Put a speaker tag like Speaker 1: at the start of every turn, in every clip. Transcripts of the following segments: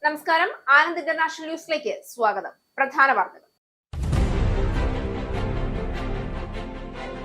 Speaker 1: നമസ്കാരം. ആനന്ദ് ഇന്റർനാഷണൽ ന്യൂസിലേക്ക് സ്വാഗതം. പ്രധാന വാർത്തകൾ.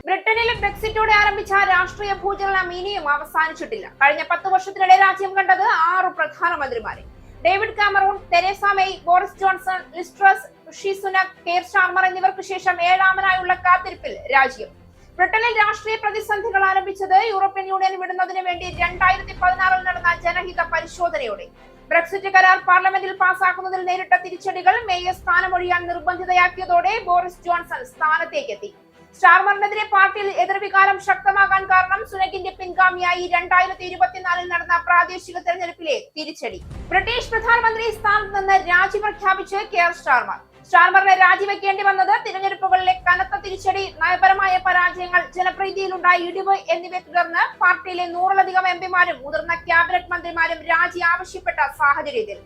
Speaker 1: ബ്രിട്ടനിലെ ബ്രെക്സിറ്റോടെ ആരംഭിച്ച രാഷ്ട്രീയ ഭൂചലനം ഇനിയും അവസാനിച്ചിട്ടില്ല. കഴിഞ്ഞ 10 വർഷത്തിനിടെ രാജ്യം കണ്ടത് 6 പ്രധാനമന്ത്രിമാരെ. David Cameron, Theresa May, Boris Johnson, Liz Truss, Rishi Sunak, Keir Starmer എന്നിവർക്ക് ശേഷം 7ാമനായുള്ള കാത്തിരിപ്പിൽ രാജ്യം. ബ്രിട്ടനിൽ രാഷ്ട്രീയ പ്രതിസന്ധികൾ ആരംഭിച്ചത് യൂറോപ്യൻ യൂണിയൻ വിടുന്നതിന് വേണ്ടി 2016 നടന്ന ജനഹിത പരിശോധനയോടെ. ബ്രെക്സിറ്റ് കരാർ പാർലമെന്റിൽ പാസാക്കുന്നതിൽ നേരിട്ട തിരിച്ചടികൾ മേയെ സ്ഥാനമൊഴിയാൻ നിർബന്ധിതയാക്കിയതോടെ ബോറിസ് ജോൺസൺ സ്ഥാനത്തേക്കെത്തി. സ്റ്റാർമറിനെതിരെ പാർട്ടിയിൽ എതിർവികാരം ശക്തമാകാൻ കാരണം സുനകിന്റെ പിൻഗാമിയായി 2024 നടന്ന പ്രാദേശിക തെരഞ്ഞെടുപ്പിലെ തിരിച്ചടി. ബ്രിട്ടീഷ് പ്രധാനമന്ത്രി സ്ഥാനത്ത് നിന്ന് രാജി പ്രഖ്യാപിച്ച് കെയർ സ്റ്റാർമർ. സ്റ്റാർമറിനെ രാജിവെക്കേണ്ടി വന്നത് തിരഞ്ഞെടുപ്പുകളിലെ കനത്ത തിരിച്ചടി, നയപരമായ പരാജയങ്ങൾ, ജനപ്രീതിയിലുണ്ടായ ഇടിവ് എന്നിവയെ തുടർന്ന് പാർട്ടിയിലെ 100ലധികം എംപിമാരും മുതിർന്ന ക്യാബിനറ്റ് മന്ത്രിമാരും രാജി ആവശ്യപ്പെട്ട സാഹചര്യത്തിൽ.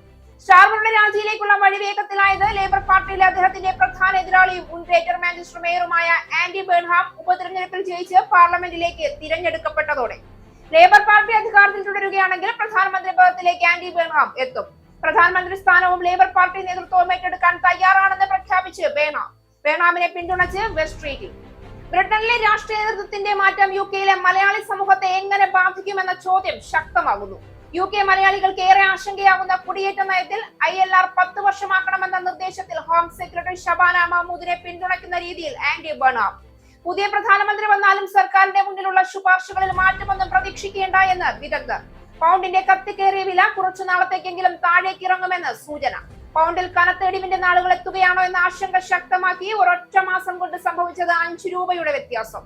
Speaker 1: സ്റ്റാർമറുടെ രാജിയിലേക്കുള്ള വഴി വേഗത്തിലായത് ലേബർ പാർട്ടിയിലെ അദ്ദേഹത്തിന്റെ പ്രധാന എതിരാളിയും മുൻ ഗ്രേറ്റർ മാഞ്ചസ്റ്റർ മേയറുമായ ആൻഡി ബേൺഹാം ഉപതെരഞ്ഞെടുപ്പിൽ ജയിച്ച് പാർലമെന്റിലേക്ക് തിരഞ്ഞെടുക്കപ്പെട്ടതോടെ. ലേബർ പാർട്ടി അധികാരത്തിൽ തുടരുകയാണെങ്കിൽ പ്രധാനമന്ത്രി പദത്തിലേക്ക് ആൻഡി ബേൺഹാം എത്തും. പ്രധാനമന്ത്രി സ്ഥാനവും ലേബർ പാർട്ടി നേതൃത്വവും ഏറ്റെടുക്കാൻ തയ്യാറാണെന്ന് പ്രഖ്യാപിച്ച് ബേൺഹാമിനെ പിന്തുണച്ച് വെസ്റ്റ് സ്ട്രീറ്റിൽ. ബ്രിട്ടനിലെ രാഷ്ട്രീയ നേതൃത്വത്തിന്റെ മാറ്റം യുകെയിലെ മലയാളി സമൂഹത്തെ എങ്ങനെ ബാധിക്കുമെന്ന ചോദ്യം ശക്തമാകുന്നു. UK മലയാളികൾക്ക് ഏറെ ആശങ്കയാകുന്ന കുടിയേറ്റ നയത്തിൽ ILR 10 വർഷമാക്കണമെന്ന നിർദ്ദേശത്തിൽ ഹോം സെക്രട്ടറി ഷബാന മഹ്മൂദിനെ പിന്തുണയ്ക്കുന്ന രീതിയിൽ ആൻഡി ബേൺഹാം. പുതിയ പ്രധാനമന്ത്രി വന്നാലും സർക്കാരിന്റെ മുന്നിലുള്ള ശുപാർശകളിൽ മാറ്റമൊന്നും പ്രതീക്ഷിക്കേണ്ട എന്ന് വിദഗ്ധർ. പൗണ്ടിന്റെ കത്തിക്കേറിയ വില കുറച്ചു നാളത്തേക്കെങ്കിലും താഴേക്ക് ഇറങ്ങുമെന്ന് സൂചന. പൗണ്ടിൽ കനത്ത ഇടിവിന്റെ നാളുകൾ എത്തുകയാണോ എന്ന ആശങ്ക ശക്തമാക്കി ഒരൊറ്റ മാസം കൊണ്ട് സംഭവിച്ചത് 5 രൂപയുടെ വ്യത്യാസം.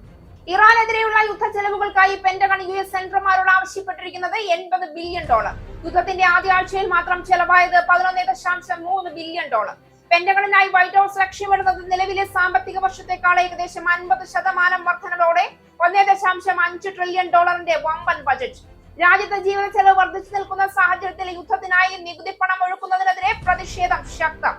Speaker 1: ഇറാനെതിരെയുള്ള യുദ്ധ ചെലവുകൾക്കായി പെന്റഗൺ US സെനറ്റർമാരോട് ആവശ്യപ്പെട്ടിരിക്കുന്നത് $80 ബില്യൺ. യുദ്ധത്തിന്റെ ആദ്യ ആഴ്ചയിൽ മാത്രം ചെലവായത് $11.3 ബില്യൺ. പെന്റഗണിനായി വൈറ്റ് ഹൌസ് ലക്ഷ്യമിടുന്നത് നിലവിലെ സാമ്പത്തിക വർഷത്തെക്കാൾ ഏകദേശം 50% വർധനവോടെ $1.5 ട്രില്യൺ വമ്പൻ ബജറ്റ്. രാജ്യത്തെ ജീവിത ചെലവ് വർദ്ധിച്ചു നിൽക്കുന്ന സാഹചര്യത്തിൽ യുദ്ധത്തിനായി നികുതി പണം ഒഴുക്കുന്നതിനെതിരെ പ്രതിഷേധം ശക്തം.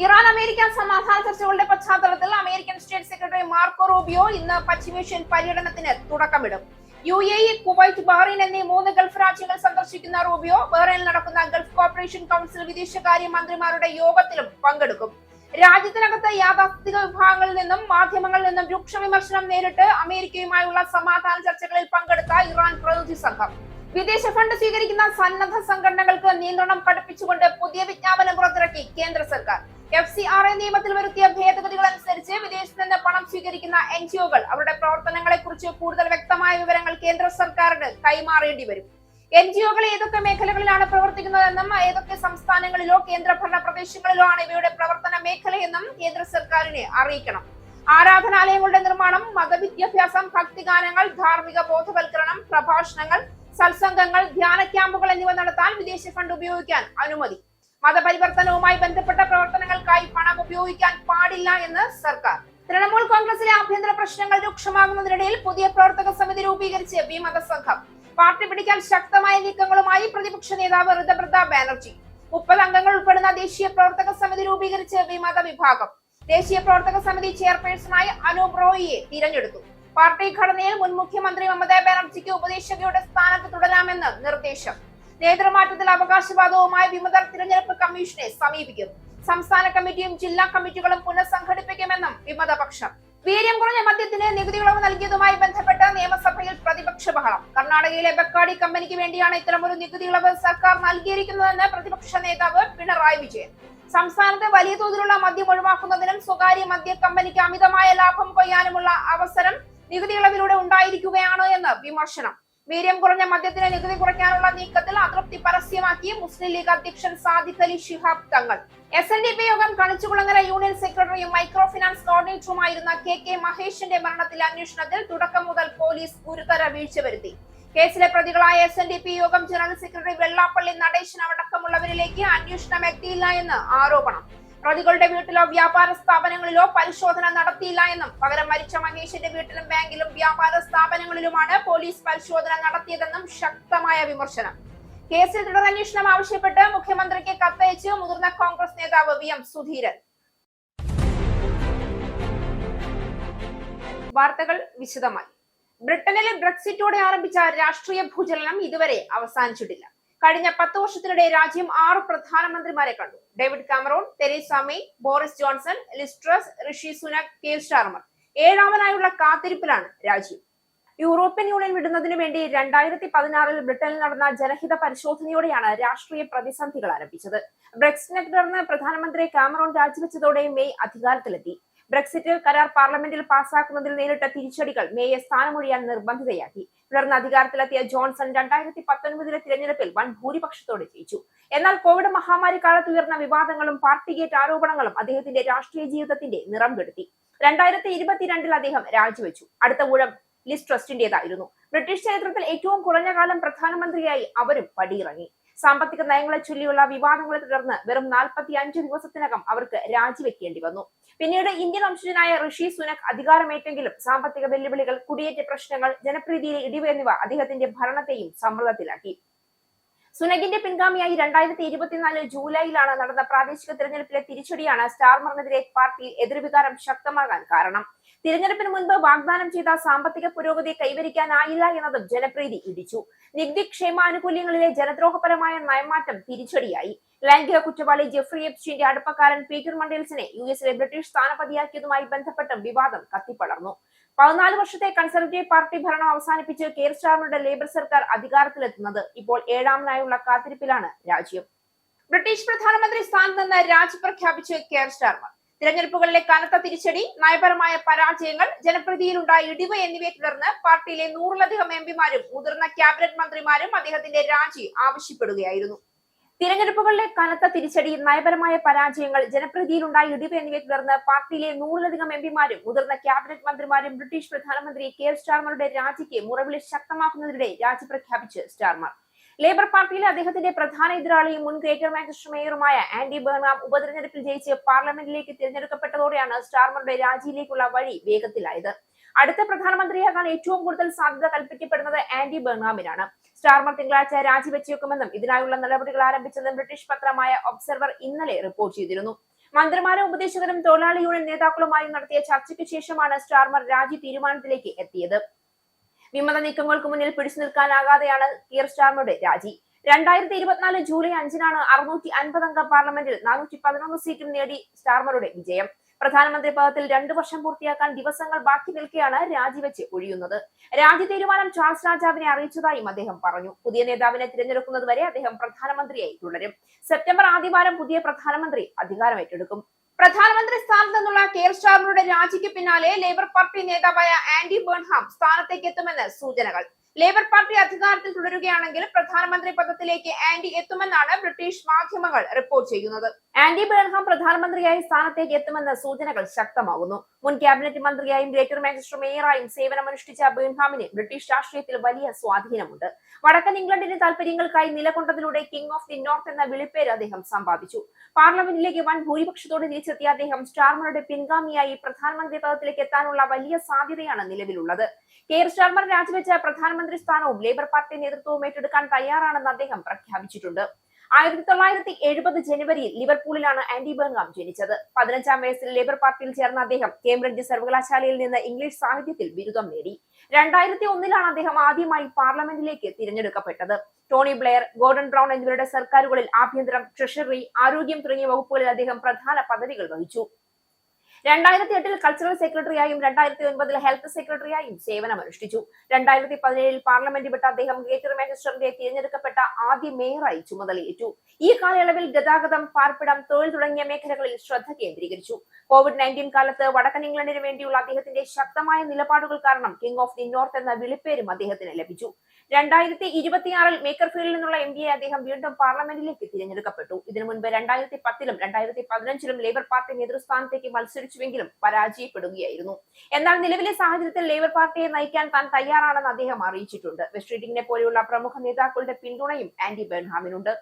Speaker 1: ഇറാൻ അമേരിക്ക സമാധാന ചർച്ചകളുടെ പശ്ചാത്തലത്തിൽ American state secretary Marco Rubio ഇന്ന് പശ്ചിമേഷ്യൻ പര്യടനത്തിന് തുടക്കമിടും. UAE, കുവൈറ്റ്, ബഹ്റൈൻ എന്നീ 3 ഗൾഫ് രാജ്യങ്ങൾ സന്ദർശിക്കുന്ന റൂബിയോ ബഹ്റൈനിൽ നടക്കുന്ന ഗൾഫ് കോർപ്പറേഷൻ കൗൺസിൽ വിദേശകാര്യ മന്ത്രിമാരുടെ യോഗത്തിലും പങ്കെടുക്കും. രാജ്യത്തിനകത്ത് യാഥാസ്ഥിതിക വിഭാഗങ്ങളിൽ നിന്നും മാധ്യമങ്ങളിൽ നിന്നും രൂക്ഷ വിമർശനം നേരിട്ട് അമേരിക്കയുമായുള്ള സമാധാന ചർച്ചകളിൽ പങ്കെടുത്ത ഇറാൻ പ്രതിനിധി സംഘം. വിദേശ ഫണ്ട് സ്വീകരിക്കുന്ന സന്നദ്ധ സംഘടനകൾക്ക് നിയന്ത്രണം കടുപ്പിച്ചുകൊണ്ട് പുതിയ വിജ്ഞാപനം പുറത്തിറക്കി കേന്ദ്ര സർക്കാർ. FCRA നിയമത്തിൽ വരുത്തിയ ഭേദഗതികൾ അനുസരിച്ച് വിദേശത്ത് നിന്ന് പണം സ്വീകരിക്കുന്ന NGO-കൾ അവരുടെ പ്രവർത്തനങ്ങളെ കുറിച്ച് കൂടുതൽ വ്യക്തമായ വിവരങ്ങൾ കേന്ദ്ര സർക്കാരിന് കൈമാറേണ്ടി വരും. NGO-കൾ ഏതൊക്കെ മേഖലകളിലാണ് പ്രവർത്തിക്കുന്നതെന്നും ഏതൊക്കെ സംസ്ഥാനങ്ങളിലോ കേന്ദ്രഭരണ പ്രദേശങ്ങളിലോ ആണ് ഇവയുടെ പ്രവർത്തന മേഖലയെന്നും കേന്ദ്ര സർക്കാരിനെ അറിയിക്കണം. ആരാധനാലയങ്ങളുടെ നിർമ്മാണം, മതവിദ്യാഭ്യാസം, ഭക്തിഗാനങ്ങൾ, ധാർമ്മിക ബോധവൽക്കരണം, പ്രഭാഷണങ്ങൾ, സത്സംഗങ്ങൾ, ധ്യാന ക്യാമ്പുകൾ എന്നിവ നടത്താൻ വിദേശ ഫണ്ട് ഉപയോഗിക്കാൻ അനുമതി. മതപരിവർത്തനവുമായി ബന്ധപ്പെട്ട പ്രവർത്തനങ്ങൾക്കായി പണം ഉപയോഗിക്കാൻ പാടില്ല എന്ന് സർക്കാർ. തൃണമൂൽ കോൺഗ്രസിലെ ആഭ്യന്തര പ്രശ്നങ്ങൾ രൂക്ഷമാകുന്നതിനിടയിൽ പുതിയ പ്രവർത്തക സമിതി രൂപീകരിച്ച് വിമത സംഘം. പാർട്ടി പിടിക്കാൻ ശക്തമായ നീക്കങ്ങളുമായി പ്രതിപക്ഷ നേതാവ് ഋതുപ്രത ബാനർജി. 30 അംഗങ്ങൾ ഉൾപ്പെടുന്ന ദേശീയ പ്രവർത്തക സമിതി രൂപീകരിച്ച് വിമത വിഭാഗം. ദേശീയ പ്രവർത്തക സമിതി ചെയർപേഴ്സണായി അനൂപ് റോയിയെ തിരഞ്ഞെടുത്തു. പാർട്ടി ഘടനയിൽ മുൻ മുഖ്യമന്ത്രി മമതാ ബാനർജിക്ക് ഉപദേശകയുടെ സ്ഥാനത്ത് തുടരാമെന്ന് നിർദ്ദേശം. നേതൃമാറ്റത്തിൽ അവകാശവാദവുമായി വിമതർ തിരഞ്ഞെടുപ്പ് കമ്മീഷനെ സമീപിക്കും. സംസ്ഥാന കമ്മിറ്റിയും ജില്ലാ കമ്മിറ്റികളും പുനഃസംഘടിപ്പിക്കുമെന്നും വിമതപക്ഷം. വീര്യം കുറഞ്ഞ മദ്യത്തിന് നികുതി ഇളവ് നൽകിയതുമായി ബന്ധപ്പെട്ട് നിയമസഭയിൽ പ്രതിപക്ഷ ബഹളം. കർണാടകയിലെ ബക്കാടി കമ്പനിക്ക് വേണ്ടിയാണ് ഇത്തരമൊരു നികുതി ഇളവ് സർക്കാർ നൽകിയിരിക്കുന്നതെന്ന് പ്രതിപക്ഷ നേതാവ് പിണറായി വിജയൻ. സംസ്ഥാനത്ത് വലിയ തോതിലുള്ള മദ്യം ഒഴിവാക്കുന്നതിനും സ്വകാര്യ മദ്യ കമ്പനിക്ക് അമിതമായ ലാഭം കൊയ്യാനുമുള്ള അവസരം നികുതി ഇളവിലൂടെ ഉണ്ടായിരിക്കുകയാണ് എന്ന് വിമർശനം. വീര്യം കുറഞ്ഞ മദ്യത്തിന് നികുതി കുറയ്ക്കാനുള്ള നീക്കത്തിൽ അതൃപ്തി പരസ്യമാക്കി മുസ്ലിം ലീഗ് അധ്യക്ഷൻ സാദിഖ് അലി ശിഹാബ് തങ്ങൾ. SNDP യോഗം കണിച്ചുകുളങ്ങര യൂണിയൻ സെക്രട്ടറിയും മൈക്രോ ഫിനാൻസ് കോർഡിനേറ്ററുമായിരുന്ന KK മഹേഷിന്റെ മരണത്തിലെ അന്വേഷണത്തിൽ തുടക്കം മുതൽ പോലീസ് ഗുരുതര വീഴ്ച വരുത്തി. കേസിലെ പ്രതികളായ SNDP യോഗം ജനറൽ സെക്രട്ടറി വെള്ളാപ്പള്ളി നടേശൻ അടക്കമുള്ളവരിലേക്ക് അന്വേഷണം എത്തിയില്ല എന്ന് ആരോപണം. പ്രതികളുടെ വീട്ടിലോ വ്യാപാര സ്ഥാപനങ്ങളിലോ പരിശോധന നടത്തിയില്ല എന്നും പകരം മരിച്ച മഹേഷിന്റെ വീട്ടിലും ബാങ്കിലും വ്യാപാര സ്ഥാപനങ്ങളിലുമാണ് പോലീസ് പരിശോധന നടത്തിയതെന്നും ശക്തമായ വിമർശനം. കേസിൽ തുടരന്വേഷണം ആവശ്യപ്പെട്ട് മുഖ്യമന്ത്രിക്ക് കത്തയച്ച് മുതിർന്ന കോൺഗ്രസ് നേതാവ് VM സുധീരൻ. വാർത്തകൾ വിശദമായി. ബ്രിട്ടനിലെ ബ്രെക്സിറ്റോടെ ആരംഭിച്ച രാഷ്ട്രീയ ഭൂചലനം ഇതുവരെ അവസാനിച്ചിട്ടില്ല. കഴിഞ്ഞ 10 വർഷത്തിനിടെ രാജ്യം 6 പ്രധാനമന്ത്രിമാരെ കണ്ടു. David Cameron, Theresa May, Boris Johnson, Liz Truss, Rishi Sunak, Keir Starmer. 7ാമനായുള്ള കാത്തിരിപ്പിലാണ് രാജ്യം. യൂറോപ്യൻ യൂണിയൻ വിടുന്നതിനു വേണ്ടി 2016 ബ്രിട്ടനിൽ നടന്ന ജനഹിത പരിശോധനയോടെയാണ് രാഷ്ട്രീയ പ്രതിസന്ധികൾ ആരംഭിച്ചത്. ബ്രെക്സിറ്റിനെ തുടർന്ന് പ്രധാനമന്ത്രി കാമറൂൺ രാജിവെച്ചതോടെ മെയ് അധികാരത്തിലെത്തി. ബ്രെക്സിറ്റ് കരാർ പാർലമെന്റിൽ പാസാക്കുന്നതിൽ നേരിട്ട തിരിച്ചടികൾ മേയെ സ്ഥാനമൊഴിയാൻ നിർബന്ധിതയാക്കി. തുടർന്ന് അധികാരത്തിലെത്തിയ ജോൺസൺ 2019 തിരഞ്ഞെടുപ്പിൽ വൻ ഭൂരിപക്ഷത്തോടെ ജയിച്ചു. എന്നാൽ കോവിഡ് മഹാമാരി കാലത്ത് ഉയർന്ന വിവാദങ്ങളും പാർട്ടിഗേറ്റ് ആരോപണങ്ങളും അദ്ദേഹത്തിന്റെ രാഷ്ട്രീയ ജീവിതത്തിന്റെ നിറം കെടുത്തി. 2022 അദ്ദേഹം രാജിവെച്ചു. അടുത്ത ഊഴം ലിസ് ട്രസ്റ്റിന്റേതായിരുന്നു. ബ്രിട്ടീഷ് ചരിത്രത്തിൽ ഏറ്റവും കുറഞ്ഞ കാലം പ്രധാനമന്ത്രിയായി അവരും പടിയിറങ്ങി. സാമ്പത്തിക നയങ്ങളെ ചൊല്ലിയുള്ള വിവാദങ്ങളെ തുടർന്ന് വെറും 45 ദിവസത്തിനകം അവർക്ക് രാജിവെക്കേണ്ടി വന്നു. പിന്നീട് ഇന്ത്യൻ വംശജനായ ഋഷി സുനക് അധികാരമേറ്റെങ്കിലും സാമ്പത്തിക വെല്ലുവിളികൾ, കുടിയേറ്റ പ്രശ്നങ്ങൾ, ജനപ്രീതിയിലെ ഇടിവ് എന്നിവ അദ്ദേഹത്തിന്റെ ഭരണത്തെയും സമ്മർദ്ദത്തിലാക്കി. സുനകിന്റെ പിൻഗാമിയായി 2024 ജൂലൈയിലാണ് നടന്ന പ്രാദേശിക തിരഞ്ഞെടുപ്പിലെ തിരിച്ചടിയാണ് സ്റ്റാർമറിനെതിരെ പാർട്ടിയിൽ എതിർവികാരം ശക്തമാകാൻ കാരണം. തിരഞ്ഞെടുപ്പിന് മുൻപ് വാഗ്ദാനം ചെയ്ത സാമ്പത്തിക പുരോഗതി കൈവരിക്കാനായില്ല എന്നതും ജനപ്രീതി ഇടിച്ചു. നികുതി ക്ഷേമാനുകൂല്യങ്ങളിലെ ജനദ്രോഹപരമായ നയമാറ്റം തിരിച്ചടിയായി. ലൈംഗിക കുറ്റവാളി ജെഫ്രി എപ്സ്റ്റീന്റെ അടുപ്പക്കാരൻ പീറ്റർ മണ്ടേൽസിനെ യുഎസിലെ ബ്രിട്ടീഷ് സ്ഥാനപതിയാക്കിയതുമായി ബന്ധപ്പെട്ടും വിവാദം കത്തിപ്പടർന്നു. 14 വർഷത്തെ കൺസർവേറ്റീവ് പാർട്ടി ഭരണം അവസാനിപ്പിച്ച് കീർ സ്റ്റാർമറുടെ ലേബർ സർക്കാർ അധികാരത്തിലെത്തുന്നത് ഇപ്പോൾ 7ാമനായുള്ള കാത്തിരിപ്പിലാണ് രാജ്യം. ബ്രിട്ടീഷ് പ്രധാനമന്ത്രി സ്ഥാനത്ത് നിന്ന് രാജി പ്രഖ്യാപിച്ച് കീർ സ്റ്റാർമർ. തിരഞ്ഞെടുപ്പുകളിലെ കനത്ത തിരിച്ചടി, നയപരമായ പരാജയങ്ങൾ, ജനപ്രീതിയിലുണ്ടായ ഇടിവ് എന്നിവയെ തുടർന്ന് പാർട്ടിയിലെ 100ലധികം എംപിമാരും മുതിർന്ന ക്യാബിനറ്റ് മന്ത്രിമാരും അദ്ദേഹത്തിന്റെ രാജി ആവശ്യപ്പെടുകയായിരുന്നു. തിരഞ്ഞെടുപ്പുകളിലെ കനത്ത തിരിച്ചടി, നയപരമായ പരാജയങ്ങൾ, ജനപ്രീതിയിലുണ്ടായ ഇടിവ് എന്നിവയെ തുടർന്ന് പാർട്ടിയിലെ 100ലധികം എംപിമാരും മുതിർന്ന ക്യാബിനറ്റ് മന്ത്രിമാരും ബ്രിട്ടീഷ് പ്രധാനമന്ത്രി കീർ സ്റ്റാർമറുടെ രാജിക്ക് മുറവിളി ശക്തമാക്കുന്നതിനിടെ രാജി പ്രഖ്യാപിച്ച് സ്റ്റാർമർ. ലേബർ പാർട്ടിയിലെ അദ്ദേഹത്തിന്റെ പ്രധാന എതിരാളിയും മുൻ ഗ്രേറ്റർ മാഞ്ചസ്റ്റർ മേയറുമായ ആൻഡി ബേർണാം ഉപതെരഞ്ഞെടുപ്പിൽ ജയിച്ച് പാർലമെന്റിലേക്ക് തിരഞ്ഞെടുക്കപ്പെട്ടതോടെയാണ് സ്റ്റാർമറുടെ രാജിയിലേക്കുള്ള വഴി വേഗത്തിലായത്. അടുത്ത പ്രധാനമന്ത്രിയാകാൻ ഏറ്റവും കൂടുതൽ സാധ്യത കൽപ്പിക്കപ്പെടുന്നത് ആൻഡി ബേർണാമിനാണ്. സ്റ്റാർമർ തിങ്കളാഴ്ച രാജിവെച്ചേക്കുമെന്നും ഇതിനായുള്ള നടപടികൾ ആരംഭിച്ചെന്നും ബ്രിട്ടീഷ് പത്രമായ ഒബ്സർവർ ഇന്നലെ റിപ്പോർട്ട് ചെയ്തിരുന്നു. മന്ത്രിമാരും ഉപദേശകരും തൊഴിലാളി യൂണിയൻ നേതാക്കളുമായും നടത്തിയ ചർച്ചയ്ക്ക് ശേഷമാണ് സ്റ്റാർമർ രാജി തീരുമാനത്തിലേക്ക് എത്തിയത്. വിമത നീക്കങ്ങൾക്ക് മുന്നിൽ പിടിച്ചു നിൽക്കാനാകാതെയാണ് കീർ സ്റ്റാർമറുടെ രാജി. 2024 ജൂലൈ 5-നാണ് 650 അംഗ പാർലമെന്റിൽ 411 സീറ്റും നേടി സ്റ്റാർമറുടെ വിജയം. പ്രധാനമന്ത്രി പദത്തിൽ 2 വർഷം പൂർത്തിയാക്കാൻ ദിവസങ്ങൾ ബാക്കി നിൽക്കെയാണ് രാജിവെച്ച് ഒഴിയുന്നത്. രാജി തീരുമാനം ചാൾസ് രാജാവിനെ അറിയിച്ചതായും അദ്ദേഹം പറഞ്ഞു. പുതിയ നേതാവിനെ തിരഞ്ഞെടുക്കുന്നതുവരെ അദ്ദേഹം പ്രധാനമന്ത്രിയായി തുടരും. സെപ്റ്റംബർ ആദ്യവാരം പുതിയ പ്രധാനമന്ത്രി അധികാരമേറ്റെടുക്കും. പ്രധാനമന്ത്രി സ്ഥാനത്ത് നിന്നുള്ള കീർ സ്റ്റാർമറുടെ രാജിക്ക് പിന്നാലെ ലേബർ പാർട്ടി നേതാവായ ആൻഡി ബേൺഹാം സ്ഥാനത്തേക്ക് എത്തുമെന്ന് സൂചനകൾ. ലേബർ പാർട്ടി അധികാരത്തിൽ തുടരുകയാണെങ്കിൽ പ്രധാനമന്ത്രി പദത്തിലേക്ക് ആൻഡി എത്തുമെന്നാണ് ബ്രിട്ടീഷ് മാധ്യമങ്ങൾ റിപ്പോർട്ട് ചെയ്യുന്നത്. ആൻഡി ബേൺഹാം പ്രധാനമന്ത്രിയായി സ്ഥാനത്തേക്ക് എത്തുമെന്ന് സൂചനകൾ ശക്തമാകുന്നു. മുൻ ക്യാബിനറ്റ് മന്ത്രിയായും ഗ്രേറ്റർ മാഞ്ചസ്റ്റർ മേയറായും സേവനമനുഷ്ഠിച്ച ബേൺഹാമിന് ബ്രിട്ടീഷ് രാഷ്ട്രീയത്തിൽ വലിയ സ്വാധീനമുണ്ട്. വടക്കൻ ഇംഗ്ലണ്ടിന്റെ താൽപര്യങ്ങൾക്കായി നിലകൊണ്ടതിലൂടെ കിങ് ഓഫ് ദി നോർത്ത് എന്ന വിളിപ്പേര് അദ്ദേഹം സമ്പാദിച്ചു. പാർലമെന്റിലേക്ക് വൻ ഭൂരിപക്ഷത്തോടെ തിരിച്ചെത്തിയ അദ്ദേഹം സ്റ്റാർമറുടെ പിൻഗാമിയായി പ്രധാനമന്ത്രി പദത്തിലേക്ക് എത്താനുള്ള വലിയ സാധ്യതയാണ് നിലവിലുള്ളത്. കീർ സ്റ്റാർമർ രാജിവെച്ച പ്രധാനമന്ത്രി സ്ഥാനവും ലേബർ പാർട്ടി നേതൃത്വവും ഏറ്റെടുക്കാൻ തയ്യാറാണെന്ന് അദ്ദേഹം പ്രഖ്യാപിച്ചിട്ടുണ്ട്. 1970 ജനുവരിയിൽ ലിവർപൂളിലാണ് ആൻഡി ബേൺഹാം ജനിച്ചത്. 15-ാം വയസ്സിൽ ലേബർ പാർട്ടിയിൽ ചേർന്ന അദ്ദേഹം കേംബ്രിഡ്ജ് സർവകലാശാലയിൽ നിന്ന് ഇംഗ്ലീഷ് സാഹിത്യത്തിൽ ബിരുദം നേടി. 2001-ലാണ് അദ്ദേഹം ആദ്യമായി പാർലമെന്റിലേക്ക് തിരഞ്ഞെടുക്കപ്പെട്ടത്. ടോണി ബ്ലെയർ, ഗോർഡൺ ബ്രൗൺ എന്നിവരുടെ സർക്കാരുകളിൽ ആഭ്യന്തരം, ട്രഷറി, ആരോഗ്യം തുടങ്ങിയ വകുപ്പുകളിൽ അദ്ദേഹം പ്രധാന പദവികൾ വഹിച്ചു. 2008-ൽ കൾച്ചറൽ സെക്രട്ടറിയായും 2009-ൽ ഹെൽത്ത് സെക്രട്ടറിയായും സേവനമനുഷ്ഠിച്ചു. 2017-ൽ പാർലമെന്റ് വിട്ട അദ്ദേഹം ഗ്രേറ്റർ മാഞ്ചസ്റ്ററിന്റെ തിരഞ്ഞെടുക്കപ്പെട്ട ആദ്യ മേയറായി ചുമതലയേറ്റു. ഈ കാലയളവിൽ ഗതാഗതം, പാർപ്പിടം, തൊഴിൽ തുടങ്ങിയ മേഖലകളിൽ ശ്രദ്ധ കേന്ദ്രീകരിച്ചു. COVID-19 കാലത്ത് വടക്കൻ ഇംഗ്ലണ്ടിന് വേണ്ടിയുള്ള അദ്ദേഹത്തിന്റെ ശക്തമായ നിലപാടുകൾ കാരണം കിങ് ഓഫ് ദി നോർത്ത് എന്ന വിളിപ്പേരും അദ്ദേഹത്തിന് ലഭിച്ചു. 2026-ൽ മേക്കർഫീൽഡിൽ നിന്നുള്ള എംപിയെ അദ്ദേഹം വീണ്ടും പാർലമെന്റിലേക്ക് തിരഞ്ഞെടുക്കപ്പെട്ടു. ഇതിനു മുൻപ് 2010-ലും 2015-ലും ലേബർ പാർട്ടി നേതൃസ്ഥാനത്തേക്ക് മത്സരിച്ചുവെങ്കിലും പരാജയപ്പെടുകയായിരുന്നു. എന്നാൽ നിലവിലെ സാഹചര്യത്തിൽ ലേബർ പാർട്ടിയെ നയിക്കാൻ താൻ തയ്യാറാണെന്ന് അദ്ദേഹം അറിയിച്ചിട്ടുണ്ട്. വെസ്റ്റ് റീഡിംഗിനെ പോലെയുള്ള പ്രമുഖ നേതാക്കളുടെ പിന്തുണയും ആൻഡി ബേൺഹാമിനുണ്ട്.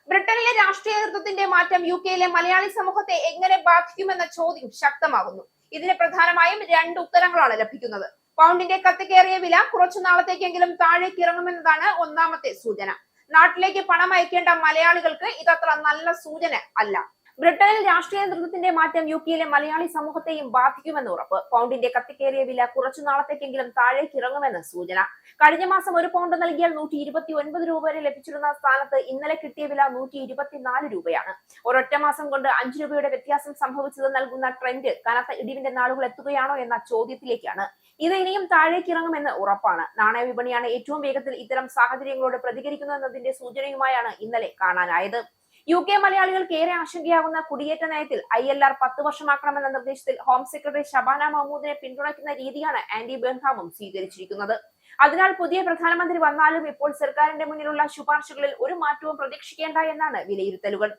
Speaker 1: ബ്രിട്ടനിലെ രാഷ്ട്രീയ നേതൃത്വത്തിന്റെ മാറ്റം യുകെയിലെ മലയാളി സമൂഹത്തെ എങ്ങനെ ബാധിക്കുമെന്ന ചോദ്യം ശക്തമാകുന്നു. ഇതിന് പ്രധാനമായും 2 ഉത്തരങ്ങളാണ് ലഭിക്കുന്നത്. പൗണ്ടിന്റെ കത്തിക്കേറിയ വില കുറച്ചു നാളത്തേക്കെങ്കിലും താഴേക്ക് ഇറങ്ങുമെന്നതാണ് ഒന്നാമത്തെ സൂചന. നാട്ടിലേക്ക് പണം അയക്കേണ്ട മലയാളികൾക്ക് ഇതത്ര നല്ല സൂചന അല്ല. ബ്രിട്ടനിൽ രാഷ്ട്രീയ നേതൃത്വത്തിന്റെ മാറ്റം യുകെയിലെ മലയാളി സമൂഹത്തെയും ബാധിക്കുമെന്ന് ഉറപ്പ്. പൗണ്ടിന്റെ കത്തിക്കേറിയ വില കുറച്ചു നാളത്തേക്കെങ്കിലും താഴേക്ക് ഇറങ്ങുമെന്ന് സൂചന. കഴിഞ്ഞ മാസം 1 പൗണ്ട് നൽകിയാൽ 129 രൂപ വരെ ലഭിച്ചിരുന്ന സ്ഥാനത്ത് ഇന്നലെ കിട്ടിയ വില 124 രൂപയാണ്. ഒരൊറ്റ മാസം കൊണ്ട് 5 രൂപയുടെ വ്യത്യാസം സംഭവിച്ചത് നൽകുന്ന ട്രെൻഡ് കനത്ത ഇടിവിന്റെ നാളുകൾ എത്തുകയാണോ എന്ന ചോദ്യത്തിലേക്കാണ്. ഇത് ഇനിയും താഴേക്ക് ഇറങ്ങുമെന്ന് ഉറപ്പാണ്. നാണയ വിപണിയാണ് ഏറ്റവും വേഗത്തിൽ ഇത്തരം സാഹചര്യങ്ങളോട് പ്രതികരിക്കുന്നതിന്റെ സൂചനയുമായാണ് ഇന്നലെ കാണാനായത്. യുകെ മലയാളികൾക്ക് ഏറെ ആശങ്കയാകുന്ന കുടിയേറ്റ നയത്തിൽ ILR 10 വർഷമാക്കണമെന്ന നിർദ്ദേശത്തിൽ ഹോം സെക്രട്ടറി ഷബാന മഹ്മൂദിനെ പിന്തുണയ്ക്കുന്ന രീതിയാണ് ആന്റി ബെർഹാമും സ്വീകരിച്ചിരിക്കുന്നത്. അതിനാൽ പുതിയ പ്രധാനമന്ത്രി വന്നാലും ഇപ്പോൾ സർക്കാരിന്റെ മുന്നിലുള്ള ശുപാർശകളിൽ ഒരു മാറ്റവും പ്രതീക്ഷിക്കേണ്ട എന്നാണ് വിലയിരുത്തലുകൾ.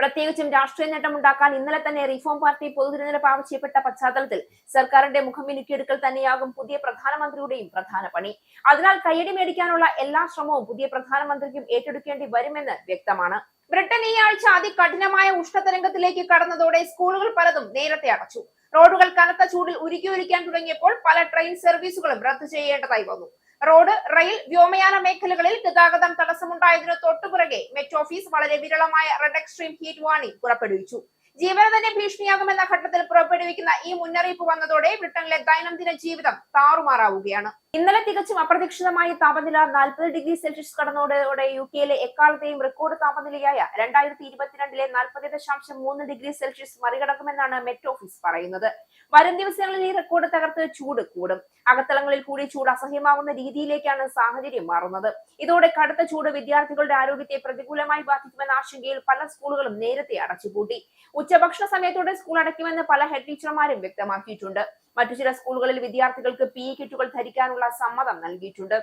Speaker 1: പ്രത്യേകിച്ചും രാഷ്ട്രീയ നേട്ടമുണ്ടാക്കാൻ ഇന്നലെ തന്നെ റിഫോം പാർട്ടി പൊതുതിരഞ്ഞെടുപ്പ് ആവശ്യപ്പെട്ട പശ്ചാത്തലത്തിൽ സർക്കാരിന്റെ മുഖം മിനുക്കിയെടുക്കൽ തന്നെയാകും പുതിയ പ്രധാനമന്ത്രിയുടെയും പ്രധാന പണി. അതിനാൽ കയ്യടി മേടിക്കാനുള്ള എല്ലാ ശ്രമവും പുതിയ പ്രധാനമന്ത്രിക്കും ഏറ്റെടുക്കേണ്ടി വരുമെന്ന് വ്യക്തമാണ്. ബ്രിട്ടൻ ഈ ആഴ്ച അതികഠിനമായ ഉഷ്ണതരംഗത്തിലേക്ക് കടന്നതോടെ സ്കൂളുകൾ പലതും നേരത്തെ അടച്ചു. റോഡുകൾ കനത്ത ചൂടിൽ ഉരുകിയൊലിക്കാൻ തുടങ്ങിയപ്പോൾ പല ട്രെയിൻ സർവീസുകളും റദ്ദു ചെയ്യേണ്ടതായി വന്നു. റോഡ്, റെയിൽ, വ്യോമയാന മേഖലകളിൽ ഗതാഗതം തടസ്സമുണ്ടായതിനു തൊട്ടുപിറകെ മെറ്റ് ഓഫീസ് വളരെ വിരളമായ റെഡ് എക്സ്ട്രീം ഹീറ്റ് വാർണിംഗ് പുറപ്പെടുവിച്ചു. ജീവന് തന്നെ ഭീഷണിയാകുമെന്ന ഘട്ടത്തിൽ പുറപ്പെടുവിക്കുന്ന ഈ മുന്നറിയിപ്പ് വന്നതോടെ ബ്രിട്ടനിലെ ദൈനംദിന ജീവിതം താറുമാറാവുകയാണ്. ഇന്നലെ തികച്ചും അപ്രതീക്ഷിതമായി താപനില 40 ഡിഗ്രി സെൽഷ്യസ് കടന്നതോടെ യുകെയിലെ എക്കാലത്തെയും റെക്കോർഡ് താപനിലയായ 2022 40.3 ഡിഗ്രി സെൽഷ്യസ് മറികടക്കുമെന്നാണ് മെറ്റ് ഓഫീസ് പറയുന്നത്. വരും ദിവസങ്ങളിൽ ഈ റെക്കോർഡ് തകർത്ത് ചൂട് കൂടും. അകത്തളങ്ങളിൽ കൂടി ചൂട് അസഹ്യമാകുന്ന രീതിയിലേക്കാണ് സാഹചര്യം മാറുന്നത്. ഇതോടെ കടുത്ത ചൂട് വിദ്യാർത്ഥികളുടെ ആരോഗ്യത്തെ പ്രതികൂലമായി ബാധിക്കുമെന്ന ആശങ്കയിൽ പല സ്കൂളുകളും നേരത്തെ അടച്ചുപൂട്ടി. ഉച്ചഭക്ഷണ സമയത്തോടെ സ്കൂൾ അടയ്ക്കുമെന്ന് പല ഹെഡ് ടീച്ചർമാരും വ്യക്തമാക്കിയിട്ടുണ്ട്. മറ്റു ചില സ്കൂളുകളിൽ വിദ്യാർത്ഥികൾക്ക് PE കിറ്റുകൾ ധരിക്കാനുള്ള സമ്മതം നൽകിയിട്ടുണ്ട്.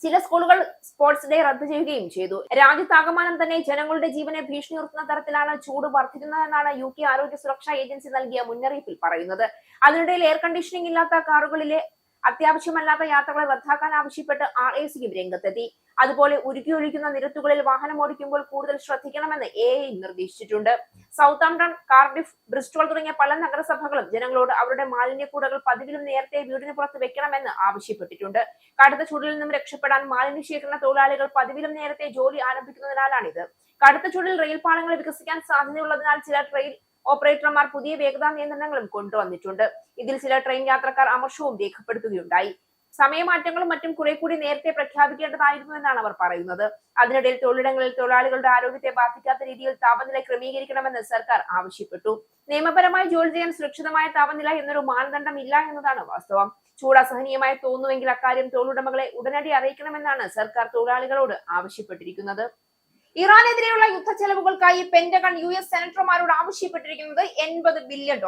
Speaker 1: ചില സ്കൂളുകൾ സ്പോർട്സ് ഡേ റദ്ദു ചെയ്യുകയും ചെയ്തു. രാജ്യത്താകമാനം തന്നെ ജനങ്ങളുടെ ജീവനെ ഭീഷണി ഉയർത്തുന്ന തരത്തിലാണ് ചൂട് വർദ്ധിക്കുന്നതെന്നാണ് UK ആരോഗ്യ സുരക്ഷാ ഏജൻസി നൽകിയ മുന്നറിയിപ്പിൽ പറയുന്നത്. അതിനിടയിൽ എയർ കണ്ടീഷനിംഗ് ഇല്ലാത്ത കാറുകളിലെ അത്യാവശ്യമല്ലാത്ത യാത്രകളെ റദ്ദാക്കാൻ ആവശ്യപ്പെട്ട് RACയും രംഗത്തെത്തി. അതുപോലെ ഉരുകിയൊലിക്കുന്ന നിരത്തുകളിൽ വാഹനം ഓടിക്കുമ്പോൾ കൂടുതൽ ശ്രദ്ധിക്കണമെന്ന് AI നിർദ്ദേശിച്ചിട്ടുണ്ട്. സൗത്താംപ്ടൺ, കാർഡിഫ്, ബ്രിസ്റ്റോൾ തുടങ്ങിയ പല നഗരസഭകളും ജനങ്ങളോട് അവരുടെ മാലിന്യക്കൂടകൾ പതിവിലും നേരത്തെ വീടിന് പുറത്ത് വെക്കണമെന്ന് ആവശ്യപ്പെട്ടിട്ടുണ്ട്. കടുത്ത ചൂടിൽ നിന്നും രക്ഷപ്പെടാൻ മാലിന്യ ശേഖരണ തൊഴിലാളികൾ പതിവിലും നേരത്തെ ജോലി ആരംഭിക്കുന്നതിനാലാണിത്. കടുത്ത ചൂടിൽ റെയിൽ പാളങ്ങൾ വികസിക്കാൻ സാധ്യതയുള്ളതിനാൽ ചില ട്രെയിൻ ഓപ്പറേറ്റർമാർ പുതിയ വേഗതാ നിയന്ത്രണങ്ങളും കൊണ്ടുവന്നിട്ടുണ്ട്. ഇതിൽ ചില ട്രെയിൻ യാത്രക്കാർ അമർഷവും രേഖപ്പെടുത്തുകയുണ്ടായി. സമയമാറ്റങ്ങളും മറ്റും കുറെ കൂടി നേരത്തെ പ്രഖ്യാപിക്കേണ്ടതായിരുന്നു എന്നാണ് അവർ പറയുന്നത്. അതിനിടയിൽ തൊഴിലിടങ്ങളിൽ തൊഴിലാളികളുടെ ആരോഗ്യത്തെ ബാധിക്കാത്ത രീതിയിൽ താപനില ക്രമീകരിക്കണമെന്ന് സർക്കാർ ആവശ്യപ്പെട്ടു. നിയമപരമായി ജോലി ചെയ്യാൻ സുരക്ഷിതമായ താപനില എന്നൊരു മാനദണ്ഡം ഇല്ല എന്നതാണ് വാസ്തവം. ചൂട് അസഹനീയമായി തോന്നുമെങ്കിൽ അക്കാര്യം തൊഴിലുടമകളെ ഉടനടി അറിയിക്കണമെന്നാണ് സർക്കാർ തൊഴിലാളികളോട് ആവശ്യപ്പെട്ടിരിക്കുന്നത്. ഇറാനെതിരെയുള്ള യുദ്ധ ചെലവുകൾക്കായി പെന്റഗൺ US സെനറ്റർമാരോട് ആവശ്യപ്പെട്ടിരിക്കുന്നത് $80 ബില്യൺ.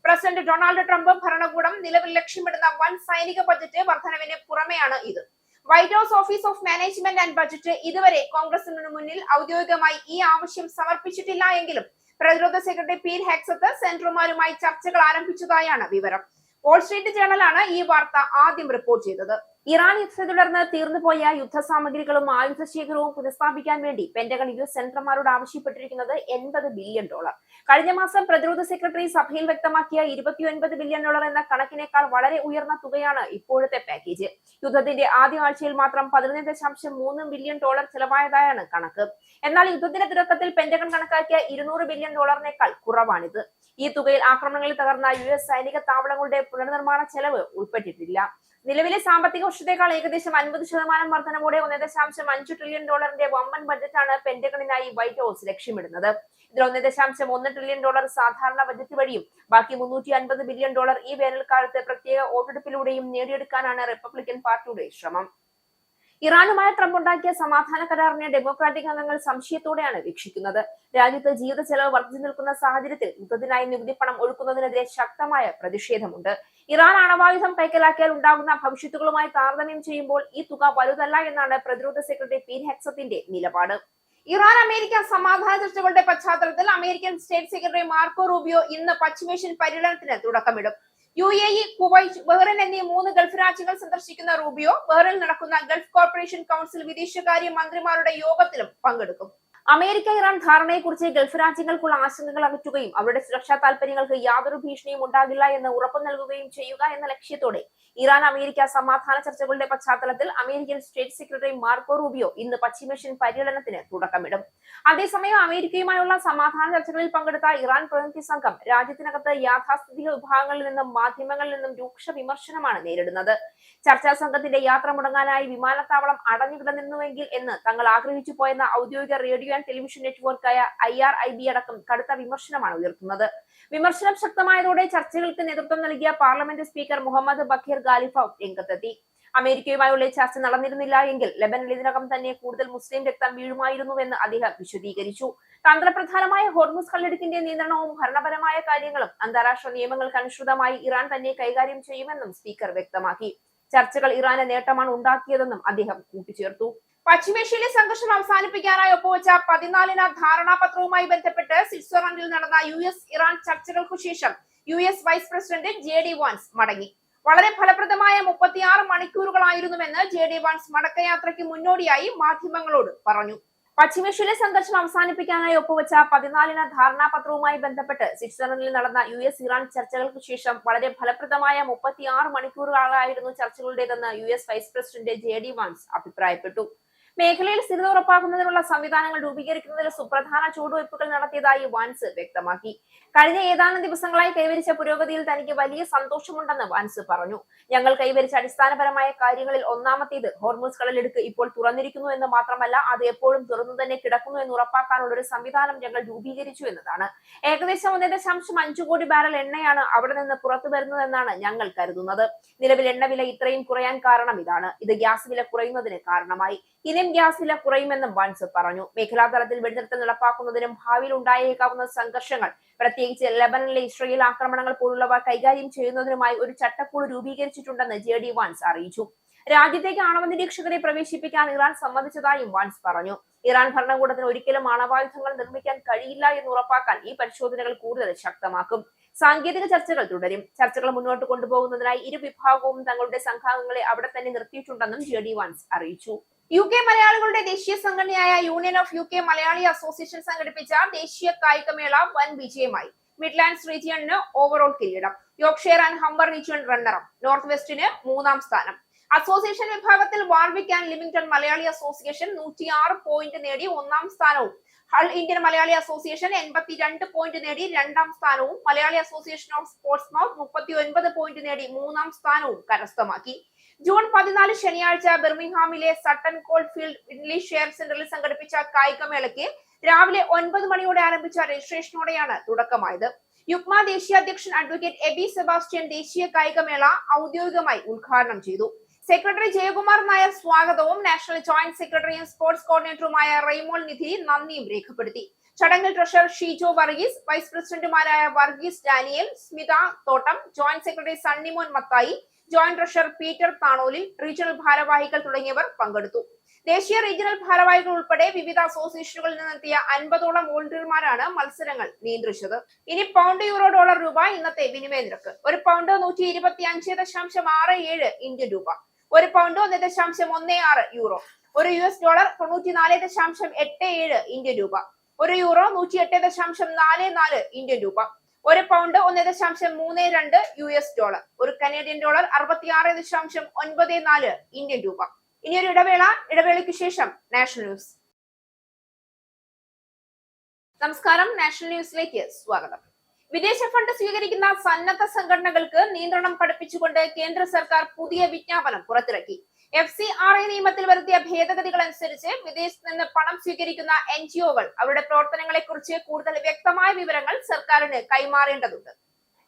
Speaker 1: പ്രസിഡന്റ് ഡൊണാൾഡ് ട്രംപ് ഭരണകൂടം നിലവിൽ ലക്ഷ്യമിടുന്ന വൻ സൈനിക ബജറ്റ് വർധനവിന് പുറമെയാണ് ഇത്. White house office of management and budget ഇതുവരെ കോൺഗ്രസിന് മുന്നിൽ ഔദ്യോഗികമായി ഈ ആവശ്യം സമർപ്പിച്ചിട്ടില്ല എങ്കിലും പ്രതിരോധ സെക്രട്ടറി പീറ്റ് ഹെഗ്സത്ത് സെനറ്റർമാരുമായി ചർച്ചകൾ ആരംഭിച്ചതായാണ് വിവരം. വാൾസ്ട്രീറ്റ് ജേണലാണ് ഈ വാർത്ത ആദ്യം റിപ്പോർട്ട് ചെയ്തത്. ഇറാൻ യുദ്ധത്തെ തുടർന്ന് തീർന്നുപോയ യുദ്ധസാമഗ്രികളും ആയുധ ശേഖരവും പുനഃസ്ഥാപിക്കാൻ വേണ്ടി പെന്റഗൺ US സെനറ്റർമാരോട് ആവശ്യപ്പെട്ടിരിക്കുന്നത് $80 ബില്യൺ. കഴിഞ്ഞ മാസം പ്രതിരോധ സെക്രട്ടറി സഭയിൽ വ്യക്തമാക്കിയ $29 ബില്യൺ എന്ന കണക്കിനേക്കാൾ വളരെ ഉയർന്ന തുകയാണ് ഇപ്പോഴത്തെ പാക്കേജ്. യുദ്ധത്തിന്റെ ആദ്യ ആഴ്ചയിൽ മാത്രം $11.3 ബില്യൺ ചെലവായതായാണ് കണക്ക്. എന്നാൽ യുദ്ധത്തിന്റെ തുടക്കത്തിൽ പെന്റഗൺ കണക്കാക്കിയ $200 ബില്യൺ കുറവാണിത്. ഈ തുകയിൽ ആക്രമണങ്ങളിൽ തകർന്ന US സൈനിക താവളങ്ങളുടെ പുനർനിർമ്മാണ ചെലവ് ഉൾപ്പെട്ടിട്ടില്ല. നിലവിലെ സാമ്പത്തിക വർഷത്തേക്കാൾ ഏകദേശം 50% വർധനവോടെ $1.5 ട്രില്യൺ വമ്പൻ ബജറ്റാണ് പെന്റഗണിനായി വൈറ്റ് ഹൌസ് ലക്ഷ്യമിടുന്നത്. ഇതിൽ $1.1 ട്രില്യൺ സാധാരണ ബജറ്റ് വഴിയും ബാക്കി $350 ബില്യൺ ഈ വേനൽക്കാലത്ത് പ്രത്യേക വോട്ടെടുപ്പിലൂടെയും നേടിയെടുക്കാനാണ് റിപ്പബ്ലിക്കൻ പാർട്ടിയുടെ ശ്രമം. ഇറാനുമായി ട്രംപ് ഉണ്ടാക്കിയ സമാധാന കരാറിനെ ഡെമോക്രാറ്റിക് അംഗങ്ങൾ സംശയത്തോടെയാണ് വീക്ഷിക്കുന്നത്. രാജ്യത്ത് ജീവിത ചെലവ് വർദ്ധിച്ചു നിൽക്കുന്ന സാഹചര്യത്തിൽ യുദ്ധത്തിനായി നികുതി പണം ഒഴുക്കുന്നതിനെതിരെ ശക്തമായ പ്രതിഷേധമുണ്ട്. ഇറാൻ അണവായുധം കൈക്കലാക്കിയാൽ ഉണ്ടാകുന്ന ഭവിഷ്യത്തുകളുമായി താരതമ്യം ചെയ്യുമ്പോൾ ഈ തുക വലുതല്ല എന്നാണ് പ്രതിരോധ സെക്രട്ടറി പീറ്റ് ഹെഗ്സത്തിന്റെ നിലപാട്. ഇറാൻ അമേരിക്ക സമാധാന ചർച്ചകളുടെ പശ്ചാത്തലത്തിൽ American state secretary Marco Rubio ഇന്ന് പശ്ചിമേഷ്യൻ പര്യടനത്തിന് തുടക്കമിടും. UAE, കുവൈറ്റ്, ബഹ്റൈൻ എന്നീ 3 ഗൾഫ് രാജ്യങ്ങൾ സന്ദർശിക്കുന്ന റൂബിയോ ബഹ്റൈനിൽ നടക്കുന്ന ഗൾഫ് കോർപ്പറേഷൻ കൗൺസിൽ വിദേശകാര്യ മന്ത്രിമാരുടെ യോഗത്തിലും പങ്കെടുക്കും. അമേരിക്ക ഇറാൻ ധാരണയെക്കുറിച്ച് ഗൾഫ് രാജ്യങ്ങൾക്കുള്ള ആശങ്കകൾ അകറ്റുകയും അവരുടെ സുരക്ഷാ താൽപര്യങ്ങൾക്ക് യാതൊരു ഭീഷണിയും ഉണ്ടാകില്ല എന്ന് ഉറപ്പു നൽകുകയും ചെയ്യുക എന്ന ലക്ഷ്യത്തോടെ ഇറാൻ അമേരിക്ക സമാധാന ചർച്ചകളുടെ പശ്ചാത്തലത്തിൽ American state secretary Marco Rubio ഇന്ന് പശ്ചിമേഷ്യൻ പര്യടനത്തിന് തുടക്കമിടും. അതേസമയം അമേരിക്കയുമായുള്ള സമാധാന ചർച്ചകളിൽ പങ്കെടുത്ത ഇറാൻ പ്രതിനിധി സംഘം രാജ്യത്തിനകത്ത് യാഥാസ്ഥിതിക വിഭാഗങ്ങളിൽ നിന്നും മാധ്യമങ്ങളിൽ നിന്നും രൂക്ഷ വിമർശനമാണ് നേരിടുന്നത്. ചർച്ചാ സംഘത്തിന്റെ യാത്ര മുടങ്ങാനായി വിമാനത്താവളം അടഞ്ഞുകിടന്നിരുന്നുവെങ്കിൽ എന്ന് തങ്ങൾ ആഗ്രഹിച്ചു പോയെന്ന ഔദ്യോഗിക റേഡിയോ ആൻഡ് ടെലിവിഷൻ നെറ്റ്വർക്കായ IRIB അടക്കം കടുത്ത വിമർശനമാണ് ഉയർത്തുന്നത്. വിമർശനം ശക്തമായതോടെ ചർച്ചകൾക്ക് നേതൃത്വം നൽകിയ പാർലമെന്റ് സ്പീക്കർ മുഹമ്മദ് ബഖീർ ഖാലിഫവ് രംഗത്തെത്തി. അമേരിക്കയുമായുള്ള ചർച്ച നടന്നിരുന്നില്ല എങ്കിൽ ലെബനനിൽ ഇതിനകം തന്നെ കൂടുതൽ മുസ്ലിം രക്തം വീഴുമായിരുന്നുവെന്ന് അദ്ദേഹം വിശദീകരിച്ചു. തന്ത്രപ്രധാനമായ ഹോർമുസ് കടലിടുക്കിന്റെ നിയന്ത്രണവും ഭരണപരമായ കാര്യങ്ങളും അന്താരാഷ്ട്ര നിയമങ്ങൾക്ക് അനുസൃതമായി ഇറാൻ തന്നെ കൈകാര്യം ചെയ്യുമെന്നും സ്പീക്കർ വ്യക്തമാക്കി. ചർച്ചകൾ ഇറാന് നേട്ടമാണ് ഉണ്ടാക്കിയതെന്നും അദ്ദേഹം കൂട്ടിച്ചേർത്തു. പശ്ചിമേഷ്യയിലെ സംഘർഷം അവസാനിപ്പിക്കാനായി ഒപ്പുവെച്ച 14 ധാരണാപത്രവുമായി ബന്ധപ്പെട്ട് സ്വിറ്റ്സർലൻഡിൽ നടന്ന US ഇറാൻ ചർച്ചകൾക്കു ശേഷം US vice president JD Vance മടങ്ങി. വളരെ ഫലപ്രദമായ 36 മണിക്കൂറുകളായിരുന്നുവെന്ന് JD വാൻസ് മടക്കയാത്രയ്ക്ക് മുന്നോടിയായി മാധ്യമങ്ങളോട് പറഞ്ഞു. പശ്ചിമേഷ്യയിലെ സംഘർഷം അവസാനിപ്പിക്കാനായി ഒപ്പുവെച്ച 14 ധാരണാപത്രവുമായി ബന്ധപ്പെട്ട് സ്വിറ്റ്സർലൻഡിൽ നടന്ന US ഇറാൻ ചർച്ചകൾക്ക് ശേഷം വളരെ ഫലപ്രദമായ 36 മണിക്കൂറുകളായിരുന്നു ചർച്ചകളുടേതെന്ന് US vice president JD Vance അഭിപ്രായപ്പെട്ടു. മേഖലയിൽ സ്ഥിരത ഉറപ്പാക്കുന്നതിനുള്ള സംവിധാനങ്ങൾ രൂപീകരിക്കുന്നതിൽ സുപ്രധാന ചുവടുവയ്പ്പുകൾ നടത്തിയതായി വാൻസ് വ്യക്തമാക്കി. കഴിഞ്ഞ ഏതാനും ദിവസങ്ങളായി കൈവരിച്ച പുരോഗതിയിൽ തനിക്ക് വലിയ സന്തോഷമുണ്ടെന്ന് വാൻസ് പറഞ്ഞു. ഞങ്ങൾ കൈവരിച്ച അടിസ്ഥാനപരമായ കാര്യങ്ങളിൽ ഒന്നാമത്തേത് ഹോർമുസ് കടലിടുക്ക് ഇപ്പോൾ തുറന്നിരിക്കുന്നു എന്ന് മാത്രമല്ല, അത് എപ്പോഴും തുറന്നു തന്നെ കിടക്കുന്നു എന്ന് ഉറപ്പാക്കാനുള്ള ഒരു സംവിധാനം ഞങ്ങൾ രൂപീകരിച്ചു എന്നതാണ്. ഏകദേശം 1.5 കോടി ബാരൽ എണ്ണയാണ് അവിടെ നിന്ന് പുറത്തു വരുന്നതെന്നാണ് ഞങ്ങൾ കരുതുന്നത്. നിലവിൽ എണ്ണ വില ഇത്രയും കുറയാൻ കാരണം ഇതാണ്. ഇത് ഗ്യാസ് വില കുറയുന്നതിന് കാരണമായി. ഇനിയും ഗ്യാസ് വില കുറയുമെന്നും വാൻസ് പറഞ്ഞു. മേഖലാ തലത്തിൽ വെടിനിർത്തൽ നടപ്പാക്കുന്നതിനും ഭാവിയിൽ ഉണ്ടായേക്കാവുന്ന സംഘർഷങ്ങൾ, പ്രത്യേകിച്ച് ലെബനനിലെ ഇസ്രയേൽ ആക്രമണങ്ങൾ പോലുള്ളവ കൈകാര്യം ചെയ്യുന്നതിനുമായി ഒരു ചട്ടക്കൂട് രൂപീകരിച്ചിട്ടുണ്ടെന്ന് JD വാൻസ് അറിയിച്ചു. രാജ്യത്തേക്ക് ആണവ നിരീക്ഷകരെ പ്രവേശിപ്പിക്കാൻ ഇറാൻ സമ്മതിച്ചതായും വാൻസ് പറഞ്ഞു. ഇറാൻ ഭരണകൂടത്തിന് ഒരിക്കലും ആണവായുധങ്ങൾ നിർമ്മിക്കാൻ കഴിയില്ല എന്ന് ഉറപ്പാക്കാൻ ഈ പരിശോധനകൾ കൂടുതൽ ശക്തമാക്കും. സാങ്കേതിക ചർച്ചകൾ തുടരും. ചർച്ചകൾ മുന്നോട്ട് കൊണ്ടുപോകുന്നതിനായി ഇരുവിഭാഗവും തങ്ങളുടെ സംഘാംഗങ്ങളെ അവിടെ തന്നെ നിർത്തിയിട്ടുണ്ടെന്നും JD വാൻസ് അറിയിച്ചു. UK മലയാളികളുടെ ദേശീയ സംഘടനയായ Union of UK Malayali association സംഘടിപ്പിച്ച ദേശീയ കായികമേള വൻ വിജയമായി. മിഡ്ലാൻഡ്സ് റീജിയണിന് ഓവറോൾ കിരീടം, Yorkshire and Humber region runner up, North വെസ്റ്റിന് 3ാം സ്ഥാനം. അസോസിയേഷൻ വിഭാഗത്തിൽ Warwick and Leamington Malayali association 106 point നേടി 1ാം സ്ഥാനവും, Hull Indian Malayali association 82 point നേടി 2ാം സ്ഥാനവും, Malayali association of Portsmouth 39 point നേടി 3ാം സ്ഥാനവും കരസ്ഥമാക്കി. ജൂൺ 14 ശനിയാഴ്ച ബിർമിംഗ്ഹാമിലെ Sutton Coldfield English share സെന്ററിൽ സംഘടിപ്പിച്ച കായികമേളയ്ക്ക് രാവിലെ 9 മണിയോടെ ആരംഭിച്ച രജിസ്ട്രേഷനോടെയാണ് തുടക്കമായത്. യുക്മ ദേശീയ അധ്യക്ഷൻ അഡ്വക്കേറ്റ് എബി സെബാസ്റ്റ്യൻ ദേശീയ കായികമേള ഔദ്യോഗികമായി ഉദ്ഘാടനം ചെയ്തു. സെക്രട്ടറി ജയകുമാർ നായർ സ്വാഗതവും നാഷണൽ ജോയിന്റ് സെക്രട്ടറിയും സ്പോർട്സ് കോർഡിനേറ്ററുമായ റെയ്മോൾ നിധി നന്ദിയും രേഖപ്പെടുത്തി. ചടങ്ങിൽ ട്രഷറർ ഷീജോ വർഗീസ്, വൈസ് പ്രസിഡന്റുമാരായ വർഗീസ് ഡാനിയൽ, സ്മിത തോട്ടം, joint secretary Sunnymon Mathai, joint treasurer Peter Thanolil, regional ഭാരവാഹികൾ തുടങ്ങിയവർ പങ്കെടുത്തു. ദേശീയ റീജിയണൽ ഭാരവാഹികൾ ഉൾപ്പെടെ വിവിധ അസോസിയേഷനുകളിൽ നിന്നെത്തിയ 50ഓളം വോളണ്ടിയർമാരാണ് മത്സരങ്ങൾ നിയന്ത്രിച്ചത്. ഇനി പൗണ്ട്, യൂറോ, ഡോളർ, രൂപ ഇന്നത്തെ വിനിമയ നിരക്ക്. ഒരു പൗണ്ട് 125.67 ഇന്ത്യൻ രൂപ, ഒരു പൗണ്ട് 1.16 യൂറോ, ഒരു US ഡോളർ 94.87 ഇന്ത്യൻ രൂപ, ഒരു യൂറോ 108.44 ഇന്ത്യൻ രൂപ, ഒരു പൗണ്ട് 1.32 US ഡോളർ, ഒരു കനേഡിയൻ ഡോളർ 66.94 ഇന്ത്യൻ രൂപ. ഇനിയൊരു ഇടവേളയ്ക്ക് ശേഷം നാഷണൽ ന്യൂസ്. നമസ്കാരം, നാഷണൽ ന്യൂസിലേക്ക് സ്വാഗതം. വിദേശ ഫണ്ട് സ്വീകരിക്കുന്ന സന്നദ്ധ സംഘടനകൾക്ക് നിയന്ത്രണം കടുപ്പിച്ചുകൊണ്ട് കേന്ദ്ര സർക്കാർ പുതിയ വിജ്ഞാപനം പുറത്തിറക്കി. FCRA നിയമത്തിൽ വരുത്തിയ ഭേദഗതികൾ അനുസരിച്ച് വിദേശത്ത് നിന്ന് പണം സ്വീകരിക്കുന്ന NGO-കൾ അവരുടെ പ്രവർത്തനങ്ങളെ കുറിച്ച് കൂടുതൽ വ്യക്തമായ വിവരങ്ങൾ സർക്കാരിന് കൈമാറേണ്ടതുണ്ട്.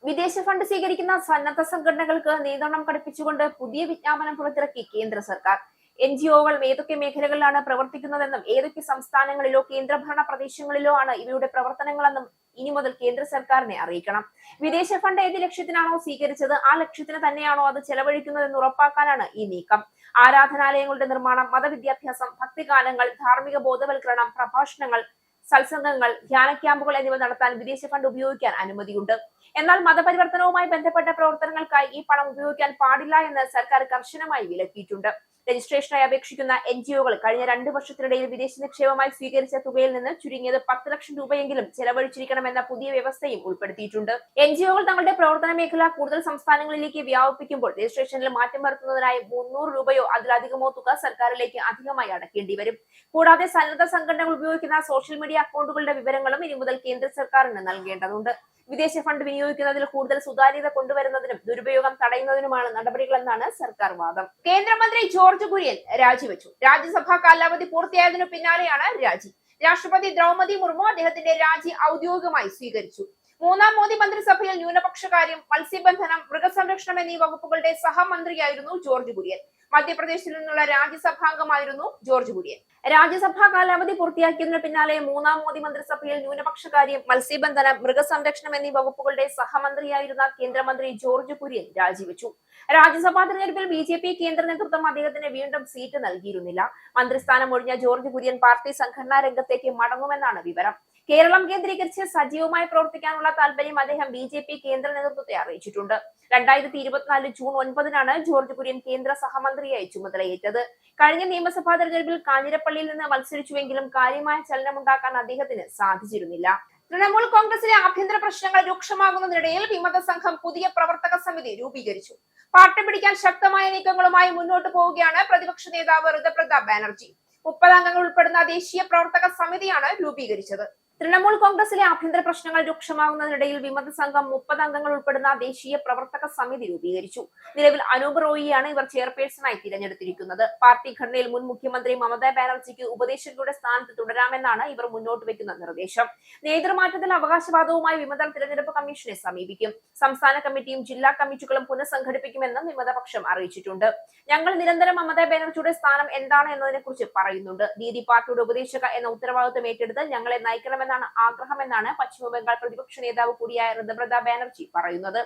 Speaker 1: വിദേശ ഫണ്ട് സ്വീകരിക്കുന്ന സന്നദ്ധ സംഘടനകൾക്ക് നിയന്ത്രണം കടുപ്പിച്ചുകൊണ്ട് പുതിയ വിജ്ഞാപനം പുറത്തിറക്കി കേന്ദ്ര സർക്കാർ. NGO-കൾ ഏതൊക്കെ മേഖലകളിലാണ് പ്രവർത്തിക്കുന്നതെന്നും ഏതൊക്കെ സംസ്ഥാനങ്ങളിലോ കേന്ദ്രഭരണ പ്രദേശങ്ങളിലോ ആണ് ഇവയുടെ പ്രവർത്തനങ്ങളെന്നും ഇനി മുതൽ കേന്ദ്ര സർക്കാരിനെ അറിയിക്കണം. വിദേശ ഫണ്ട് ഏത് ലക്ഷ്യത്തിനാണോ സ്വീകരിച്ചത് ആ ലക്ഷ്യത്തിന് തന്നെയാണോ അത് ചെലവഴിക്കുന്നതെന്ന് ഉറപ്പാക്കാനാണ് ഈ നീക്കം. ആരാധനാലയങ്ങളുടെ നിർമ്മാണം, മതവിദ്യാഭ്യാസം, ഭക്തിഗാനങ്ങൾ, ധാർമ്മിക ബോധവൽക്കരണം, പ്രഭാഷണങ്ങൾ, സത്സംഗങ്ങൾ, ധ്യാന ക്യാമ്പുകൾ എന്നിവ നടത്താൻ വിദേശ ഫണ്ട് ഉപയോഗിക്കാൻ അനുമതിയുണ്ട്. എന്നാൽ മതപരിവർത്തനവുമായി ബന്ധപ്പെട്ട പ്രവർത്തനങ്ങൾക്കായി ഈ പണം ഉപയോഗിക്കാൻ പാടില്ല എന്ന് സർക്കാർ കർശനമായി വിലക്കിയിട്ടുണ്ട്. രജിസ്ട്രേഷനായി അപേക്ഷിക്കുന്ന NGO-കൾ കഴിഞ്ഞ 2 വർഷത്തിനിടയിൽ വിദേശ നിക്ഷേപമായി സ്വീകരിച്ച തുകയിൽ നിന്ന് ചുരുങ്ങിയത് 10 ലക്ഷം രൂപയെങ്കിലും ചെലവഴിച്ചിരിക്കണമെന്ന പുതിയ വ്യവസ്ഥയും ഉൾപ്പെടുത്തിയിട്ടുണ്ട്. NGO-കൾ തങ്ങളുടെ പ്രവർത്തന മേഖല കൂടുതൽ സംസ്ഥാനങ്ങളിലേക്ക് വ്യാപിപ്പിക്കുമ്പോൾ രജിസ്ട്രേഷനിൽ മാറ്റം വരുത്തുന്നതിനായി 300 രൂപയോ അതിലധികമോ തുക സർക്കാരിലേക്ക് അധികമായി അടയ്ക്കേണ്ടി വരും. കൂടാതെ സന്നദ്ധ സംഘടനകൾ ഉപയോഗിക്കുന്ന സോഷ്യൽ മീഡിയ അക്കൗണ്ടുകളുടെ വിവരങ്ങളും ഇനി മുതൽ കേന്ദ്ര സർക്കാരിന് നൽകേണ്ടതുണ്ട്. വിദേശ ഫണ്ട് വിനിയോഗിക്കുന്നതിൽ കൂടുതൽ സുതാര്യത കൊണ്ടുവരുന്നതിനും ദുരുപയോഗം തടയുന്നതിനുമാണ് നടപടികളെന്നാണ് സർക്കാർ വാദം. കേന്ദ്രമന്ത്രി ജോർജ് കുര്യൻ രാജിവെച്ചു. രാജ്യസഭാ കാലാവധി പൂർത്തിയായതിനു പിന്നാലെയാണ് രാജി. രാഷ്ട്രപതി ദ്രൗപദി മുർമു അദ്ദേഹത്തിന്റെ രാജി ഔദ്യോഗികമായി സ്വീകരിച്ചു. മൂന്നാം മോദി മന്ത്രിസഭയിൽ ന്യൂനപക്ഷകാര്യം, മത്സ്യബന്ധനം, മൃഗസംരക്ഷണം എന്നീ വകുപ്പുകളുടെ സഹമന്ത്രിയായിരുന്നു ജോർജ് കുര്യൻ. മധ്യപ്രദേശിൽ നിന്നുള്ള രാജ്യസഭാംഗമായിരുന്നു ജോർജ് കുര്യൻ. രാജ്യസഭാ കാലാവധി പൂർത്തിയാക്കിയതിനു പിന്നാലെ മൂന്നാം മോദി മന്ത്രിസഭയിൽ ന്യൂനപക്ഷകാര്യം, മത്സ്യബന്ധനം, മൃഗസംരക്ഷണം എന്നീ വകുപ്പുകളുടെ സഹമന്ത്രിയായിരുന്ന കേന്ദ്രമന്ത്രി ജോർജ് കുര്യൻ രാജിവെച്ചു. രാജ്യസഭാ തെരഞ്ഞെടുപ്പിൽ BJP കേന്ദ്ര നേതൃത്വം അദ്ദേഹത്തിന് വീണ്ടും സീറ്റ് നൽകിയിരുന്നില്ല. മന്ത്രിസ്ഥാനം ഒഴിഞ്ഞ ജോർജ് കുര്യൻ പാർട്ടി സംഘടനാ രംഗത്തേക്ക് മടങ്ങുമെന്നാണ് വിവരം. കേരളം കേന്ദ്രീകരിച്ച് സജീവമായി പ്രവർത്തിക്കാനുള്ള താല്പര്യം അദ്ദേഹം BJP കേന്ദ്ര നേതൃത്വത്തെ അറിയിച്ചിട്ടുണ്ട്. 2024 ജൂൺ 9-നാണ് ജോർജ് കുര്യൻ കേന്ദ്ര സഹമന്ത്രിയായി ചുമതലയേറ്റത്. കഴിഞ്ഞ നിയമസഭാ തെരഞ്ഞെടുപ്പിൽ കാഞ്ഞിരപ്പള്ളിയിൽ നിന്ന് മത്സരിച്ചുവെങ്കിലും കാര്യമായ ചലനമുണ്ടാക്കാൻ അദ്ദേഹത്തിന് സാധിച്ചിരുന്നില്ല. തൃണമൂൽ കോൺഗ്രസിലെ ആഭ്യന്തര പ്രശ്നങ്ങൾ രൂക്ഷമാകുന്നതിനിടയിൽ വിമത സംഘം പുതിയ പ്രവർത്തക സമിതി രൂപീകരിച്ചു. പാർട്ടി പിടിക്കാൻ ശക്തമായ നീക്കങ്ങളുമായി മുന്നോട്ട് പോവുകയാണ് പ്രതിപക്ഷ നേതാവ് ഋതുപ്രതാപ് ബാനർജി. 30 അംഗങ്ങൾ ഉൾപ്പെടുന്ന ദേശീയ പ്രവർത്തക സമിതിയാണ് രൂപീകരിച്ചത്. തൃണമൂൽ കോൺഗ്രസിലെ ആഭ്യന്തര പ്രശ്നങ്ങൾ രൂക്ഷമാകുന്നതിനിടയിൽ വിമത സംഘം 30 അംഗങ്ങൾ ഉൾപ്പെടുന്ന ദേശീയ പ്രവർത്തക സമിതി രൂപീകരിച്ചു. നിലവിൽ അനൂപ് റോയിയാണ് ഇവർ ചെയർപേഴ്സണായി തിരഞ്ഞെടുത്തിരിക്കുന്നത്. പാർട്ടി ഘടനയിൽ മുൻ മുഖ്യമന്ത്രി മമതാ ബാനർജിക്ക് ഉപദേശകരുടെ സ്ഥാനത്ത് തുടരാമെന്നാണ് ഇവർ മുന്നോട്ട് വെക്കുന്ന നിർദ്ദേശം. നേതൃമാറ്റത്തിൽ അവകാശവാദവുമായി വിമതർ തിരഞ്ഞെടുപ്പ് കമ്മീഷനെ സമീപിക്കും. സംസ്ഥാന കമ്മിറ്റിയും ജില്ലാ കമ്മിറ്റികളും പുനഃസംഘടിപ്പിക്കുമെന്നും വിമതപക്ഷം അറിയിച്ചിട്ടുണ്ട്. ഞങ്ങൾ നിരന്തരം മമതാ ബാനർജിയുടെ സ്ഥാനം എന്താണ് എന്നതിനെ കുറിച്ച് പറയുന്നുണ്ട്. ദീദി പാർട്ടിയുടെ ഉപദേശക എന്ന ഉത്തരവാദിത്വം ഏറ്റെടുത്ത് ഞങ്ങളെ നയിക്കണമെന്നാണ് ആഗ്രഹമെന്നാണ് പശ്ചിമബംഗാൾ പ്രതിപക്ഷ നേതാവ് കൂടിയായ ഋതുപ്രതാപ് ബാനർജി പറയുന്നത്.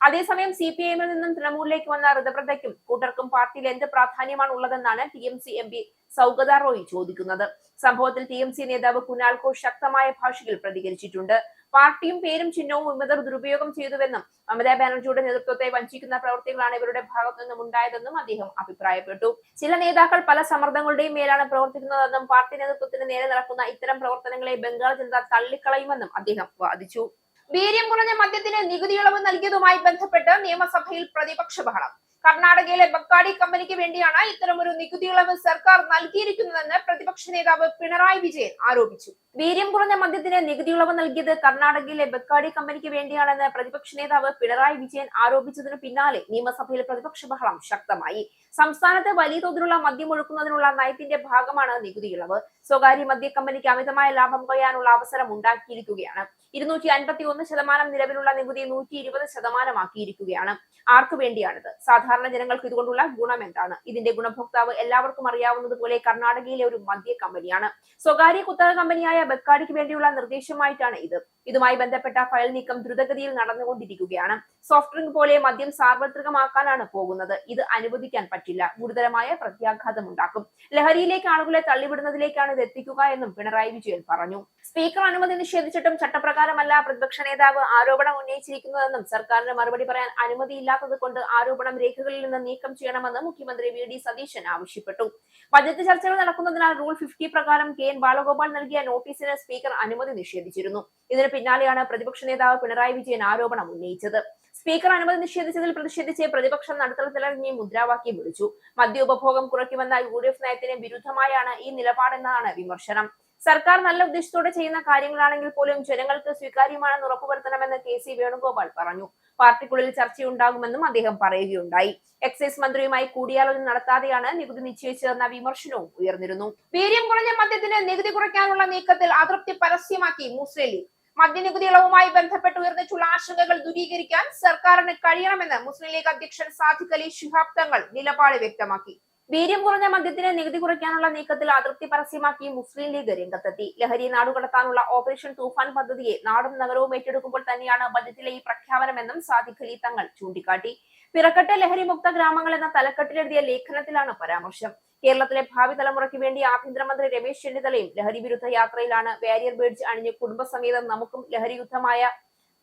Speaker 1: അതേസമയം CPI-ൽ നിന്നും തൃണമൂലിലേക്ക് വന്ന ഋതുപ്രതയ്ക്കും കൂട്ടർക്കും പാർട്ടിയിൽ എന്ത് പ്രാധാന്യമാണ് ഉള്ളതെന്നാണ് TMC MP സൗഗത റോയ് ചോദിക്കുന്നത്. സംഭവത്തിൽ TMC നേതാവ് കുനാൽ ഘോഷ് ശക്തമായ ഭാഷയിൽ പ്രതികരിച്ചിട്ടുണ്ട്. പാർട്ടിയും പേരും ചിഹ്നവും വിമതർ ദുരുപയോഗം ചെയ്തുവെന്നും മമതാ ബാനർജിയുടെ നേതൃത്വത്തെ വഞ്ചിക്കുന്ന പ്രവൃത്തികളാണ് ഇവരുടെ ഭാഗത്തു നിന്നും ഉണ്ടായതെന്നും അദ്ദേഹം അഭിപ്രായപ്പെട്ടു. ചില നേതാക്കൾ പല സമ്മർദ്ദങ്ങളുടെയും മേലാണ് പ്രവർത്തിക്കുന്നതെന്നും പാർട്ടി നേതൃത്വത്തിന് നേരെ നടക്കുന്ന ഇത്തരം പ്രവർത്തനങ്ങളെ ബംഗാൾ ജനത തള്ളിക്കളയുമെന്നും അദ്ദേഹം വാദിച്ചു. വീര്യം കുറഞ്ഞ മദ്യത്തിന് നികുതി ഇളവ് നൽകിയതുമായി ബന്ധപ്പെട്ട് നിയമസഭയിൽ പ്രതിപക്ഷ ബഹളം. കർണാടകയിലെ ബക്കാടി കമ്പനിക്ക് വേണ്ടിയാണ് ഇത്തരമൊരു നികുതി ഇളവ് സർക്കാർ നൽകിയിരിക്കുന്നതെന്ന് പ്രതിപക്ഷ നേതാവ് പിണറായി വിജയൻ ആരോപിച്ചു. വീര്യം കുറഞ്ഞ മദ്യത്തിന് നികുതി ഇളവ് നൽകിയത് കർണാടകയിലെ ബക്കാടി കമ്പനിക്ക് വേണ്ടിയാണെന്ന് പ്രതിപക്ഷ നേതാവ് പിണറായി വിജയൻ ആരോപിച്ചതിനു പിന്നാലെ നിയമസഭയിൽ പ്രതിപക്ഷ ബഹളം ശക്തമായി. സംസ്ഥാനത്ത് വലിയ തോതിലുള്ള മദ്യം ഒഴുക്കുന്നതിനുള്ള നയത്തിന്റെ ഭാഗമാണ് നികുതി ഇളവ്. സ്വകാര്യ മദ്യ കമ്പനിക്ക് അമിതമായ ലാഭം കൊയ്യാനുള്ള അവസരം ഉണ്ടാക്കിയിരിക്കുകയാണ്. 251% നിലവിലുള്ള നികുതി 120% ആക്കിയിരിക്കുകയാണ്. ആർക്കു വേണ്ടിയാണിത്? സാധാരണ ജനങ്ങൾക്ക് ഇതുകൊണ്ടുള്ള ഗുണം എന്താണ്? ഇതിന്റെ ഗുണഭോക്താവ് എല്ലാവർക്കും അറിയാവുന്നതുപോലെ കർണാടകയിലെ ഒരു മദ്യ കമ്പനിയാണ്. സ്വകാര്യ കുത്തക കമ്പനിയായ ബക്കാടിക്ക് വേണ്ടിയുള്ള നിർദ്ദേശമായിട്ടാണ് ഇത്. ഇതുമായി ബന്ധപ്പെട്ട ഫയൽ നീക്കം ദ്രുതഗതിയിൽ നടന്നുകൊണ്ടിരിക്കുകയാണ്. സോഫ്റ്റ് ഡ്രിങ്ക് പോലെ മദ്യം സാർവത്രികമാക്കാനാണ് പോകുന്നത്. ഇത് അനുവദിക്കാൻ പറ്റില്ല. ഗുരുതരമായ പ്രത്യാഘാതം ഉണ്ടാക്കും. ലഹരിയിലേക്ക് ആളുകളെ തള്ളിവിടുന്നതിലേക്കാണ് ഇത് എത്തിക്കുക എന്നും പിണറായി വിജയൻ പറഞ്ഞു. സ്പീക്കർ അനുമതി നിഷേധിച്ചിട്ടും ചട്ടപ്രകാരമല്ല പ്രതിപക്ഷ നേതാവ് ആരോപണം ഉന്നയിച്ചിരിക്കുന്നതെന്നും സർക്കാരിന് മറുപടി പറയാൻ അനുമതിയില്ലാത്തത് കൊണ്ട് ആരോപണം രേഖകളിൽ നിന്ന് നീക്കം ചെയ്യണമെന്ന് മുഖ്യമന്ത്രി VD സതീശൻ ആവശ്യപ്പെട്ടു. ബജറ്റ് ചർച്ചകൾ നടക്കുന്നതിനാൽ റൂൾ 50 പ്രകാരം KN ബാലഗോപാൽ നൽകിയ നോട്ടീസിന് സ്പീക്കർ അനുമതി നിഷേധിച്ചിരുന്നു. ഇതിന് പിന്നാലെയാണ് പ്രതിപക്ഷ നേതാവ് പിണറായി വിജയൻ ആരോപണം ഉന്നയിച്ചത്. സ്പീക്കർ അനുമതി നിഷേധിച്ചതിൽ പ്രതിഷേധിച്ച് പ്രതിപക്ഷം നടുത്തളത്തിലിറങ്ങി മുദ്രാവാക്യം വിളിച്ചു. മദ്യ ഉപഭോഗം കുറയ്ക്കുമെന്ന UDF നയത്തിന് വിരുദ്ധമായാണ് ഈ നിലപാടെന്നാണ് വിമർശനം. സർക്കാർ നല്ല ഉദ്ദേശത്തോടെ ചെയ്യുന്ന കാര്യങ്ങളാണെങ്കിൽ പോലും ജനങ്ങൾക്ക് സ്വീകാര്യമാണെന്ന് ഉറപ്പുവരുത്തണമെന്ന് KC വേണുഗോപാൽ പറഞ്ഞു. പാർട്ടിക്കുള്ളിൽ ചർച്ചയുണ്ടാകുമെന്നും അദ്ദേഹം പറയുകയുണ്ടായി. എക്സൈസ് മന്ത്രിയുമായി കൂടിയാലോചന നടത്താതെയാണ് നികുതി നിശ്ചയിച്ചതെന്ന വിമർശനവും ഉയർന്നിരുന്നു. വീര്യം കുറഞ്ഞ മദ്യത്തിന് നികുതി കുറയ്ക്കാനുള്ള നീക്കത്തിൽ അതൃപ്തി പരസ്യമാക്കി മുസ്ലിം ലീഗ്. മദ്യനികുതി ഇളവുമായി ബന്ധപ്പെട്ട് ഉയർന്നിട്ടുള്ള ആശങ്കകൾ ദൂരീകരിക്കാൻ സർക്കാരിന് കഴിയണമെന്ന് മുസ്ലിം ലീഗ് അധ്യക്ഷൻ സാദിഖ് അലി ശിഹാബ് തങ്ങൾ നിലപാട് വ്യക്തമാക്കി. വീര്യം കുറഞ്ഞ മദ്യത്തിന് നികുതി കുറയ്ക്കാനുള്ള നീക്കത്തിൽ അതൃപ്തി പരസ്യമാക്കി മുസ്ലിം ലീഗ് രംഗത്തെത്തി. ലഹരി നാടുകടത്താനുള്ള ഓപ്പറേഷൻ തൂഫാൻ പദ്ധതിയെ നാടും നഗരവും ഏറ്റെടുക്കുമ്പോൾ തന്നെയാണ് ബജറ്റിലെ ഈ പ്രഖ്യാപനമെന്നും സാദിഖ് അലി തങ്ങൾ ചൂണ്ടിക്കാട്ടി. പിറക്കട്ടെ ലഹരിമുക്ത ഗ്രാമങ്ങൾ എന്ന തലക്കെട്ടിലെഴുതിയ ലേഖനത്തിലാണ് പരാമർശം. കേരളത്തിലെ ഭാവി തലമുറയ്ക്ക് വേണ്ടി ആഭ്യന്തരമന്ത്രി രമേശ് ചെന്നിത്തലയും ലഹരി വിരുദ്ധ യാത്രയിലാണ്. ബാരിയർ ബേഡ്ജ് അണിഞ്ഞ് കുടുംബസമേതം നമുക്കും ലഹരി യുദ്ധമായ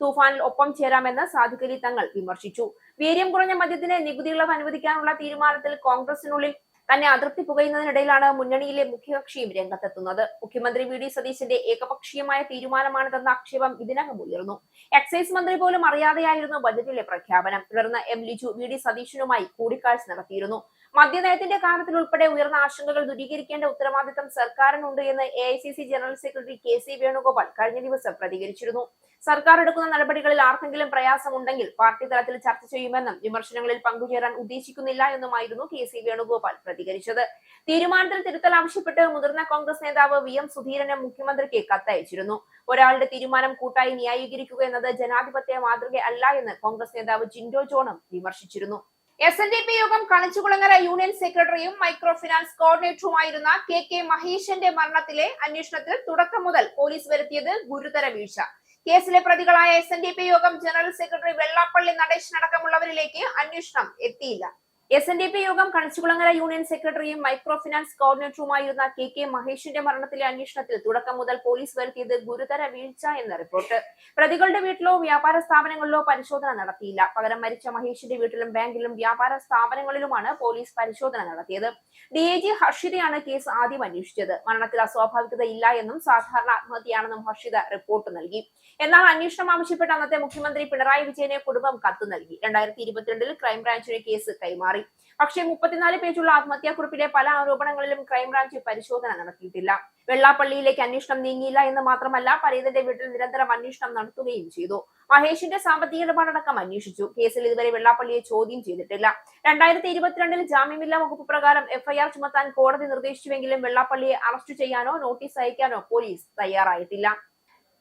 Speaker 1: തൂഫാനിൽ ഒപ്പം ചേരാമെന്ന് സാദിഖ് അലി തങ്ങൾ വിമർശിച്ചു. വീര്യം കുറഞ്ഞ മദ്യത്തിന് നികുതി ഇളവ് അനുവദിക്കാനുള്ള തീരുമാനത്തിൽ കോൺഗ്രസിനുള്ളിൽ തന്നെ അതൃപ്തി പുകയുന്നതിനിടയിലാണ് മുന്നണിയിലെ മുഖ്യകക്ഷിയും രംഗത്തെത്തുന്നത്. മുഖ്യമന്ത്രി വി ഡി സതീശന്റെ ഏകപക്ഷീയമായ തീരുമാനമാണിതെന്ന ആക്ഷേപം ഇതിനകം ഉയർന്നു. എക്സൈസ് മന്ത്രി പോലും അറിയാതെയായിരുന്നു ബജറ്റിലെ പ്രഖ്യാപനം. തുടർന്ന് എം ലിജു വി ഡി സതീശനുമായി കൂടിക്കാഴ്ച നടത്തിയിരുന്നു. മദ്യനയത്തിന്റെ കാര്യത്തിൽ ഉൾപ്പെടെ ഉയർന്ന ആശങ്കകൾ ദൂരീകരിക്കേണ്ട ഉത്തരവാദിത്തം സർക്കാരിനുണ്ട് എന്ന് AICC general secretary KC Venugopal കഴിഞ്ഞ ദിവസം പ്രതികരിച്ചിരുന്നു. സർക്കാർ എടുക്കുന്ന നടപടികളിൽ ആർക്കെങ്കിലും പ്രയാസമുണ്ടെങ്കിൽ പാർട്ടി തലത്തിൽ ചർച്ച ചെയ്യുമെന്നും വിമർശനങ്ങളിൽ പങ്കുചേരാൻ ഉദ്ദേശിക്കുന്നില്ല എന്നുമായിരുന്നു KC വേണുഗോപാൽ പ്രതികരിച്ചത്. തീരുമാനത്തിൽ തിരുത്തൽ ആവശ്യപ്പെട്ട് മുതിർന്ന കോൺഗ്രസ് നേതാവ് VM സുധീരനും മുഖ്യമന്ത്രിക്ക് കത്തയച്ചിരുന്നു. ഒരാളുടെ തീരുമാനം കൂട്ടായി ന്യായീകരിക്കുക എന്നത് ജനാധിപത്യ മാതൃക അല്ല എന്ന് കോൺഗ്രസ് നേതാവ് ജിൻഡോ ജോണും വിമർശിച്ചിരുന്നു. SNDP യോഗം കണിച്ചുകുളങ്ങര യൂണിയൻ സെക്രട്ടറിയും മൈക്രോ ഫിനാൻസ് കോർഡിനേറ്ററുമായിരുന്ന KK മഹേഷിന്റെ മരണത്തിലെ അന്വേഷണത്തിൽ തുടക്കം മുതൽ പോലീസ് വരുത്തിയത് ഗുരുതര വീഴ്ച. കേസിലെ പ്രതികളായ SNDP യോഗം ജനറൽ സെക്രട്ടറി വെള്ളാപ്പള്ളി നടേശൻ അടക്കമുള്ളവരിലേക്ക് അന്വേഷണം എത്തിയില്ല. SNDP യോഗം കണിച്ചുകുളങ്ങര യൂണിയൻ സെക്രട്ടറിയും മൈക്രോ ഫിനാൻസ് കോർഡിനേറ്ററുമായിരുന്ന KK മഹേഷിന്റെ മരണത്തിലെ അന്വേഷണത്തിൽ തുടക്കം മുതൽ പോലീസ് വരുത്തിയത് ഗുരുതര വീഴ്ച എന്ന റിപ്പോർട്ട്. പ്രതികളുടെ വീട്ടിലോ വ്യാപാര സ്ഥാപനങ്ങളിലോ പരിശോധന നടത്തിയില്ല. പകരം മരിച്ച മഹേഷിന്റെ വീട്ടിലും ബാങ്കിലും വ്യാപാര സ്ഥാപനങ്ങളിലുമാണ് പോലീസ് പരിശോധന നടത്തിയത്. DIG ഹർഷിതയാണ് കേസ് ആദ്യം അന്വേഷിച്ചത്. മരണത്തിൽ അസ്വാഭാവികത ഇല്ല എന്നും സാധാരണ ആത്മഹത്യയാണെന്നും ഹർഷിത റിപ്പോർട്ട് നൽകി. എന്നാൽ അന്വേഷണം ആവശ്യപ്പെട്ട് അന്നത്തെ മുഖ്യമന്ത്രി പിണറായി വിജയനെ കുടുംബം കത്ത് നൽകി. 2022 ക്രൈംബ്രാഞ്ചിന് കേസ് കൈമാറി. പക്ഷേ 34 പേജുള്ള ആത്മഹത്യാക്കുറിപ്പിലെ പല ആരോപണങ്ങളിലും ക്രൈംബ്രാഞ്ച് പരിശോധന നടത്തിയിട്ടില്ല. വെള്ളാപ്പള്ളിയിലേക്ക് അന്വേഷണം നീങ്ങിയില്ല എന്ന് മാത്രമല്ല, പരീതന്റെ വീട്ടിൽ നിരന്തരം അന്വേഷണം നടത്തുകയും ചെയ്തു. മഹേഷിന്റെ സാമ്പത്തിക ഇടപാടടക്കം അന്വേഷിച്ചു. കേസിൽ ഇതുവരെ വെള്ളാപ്പള്ളിയെ ചോദ്യം ചെയ്തിട്ടില്ല. 2022 ജാമ്യമില്ലാ വകുപ്പ് പ്രകാരം FIR ചുമത്താൻ കോടതി നിർദ്ദേശിച്ചുവെങ്കിലും വെള്ളാപ്പള്ളിയെ അറസ്റ്റ് ചെയ്യാനോ നോട്ടീസ് അയക്കാനോ പോലീസ് തയ്യാറായിട്ടില്ല.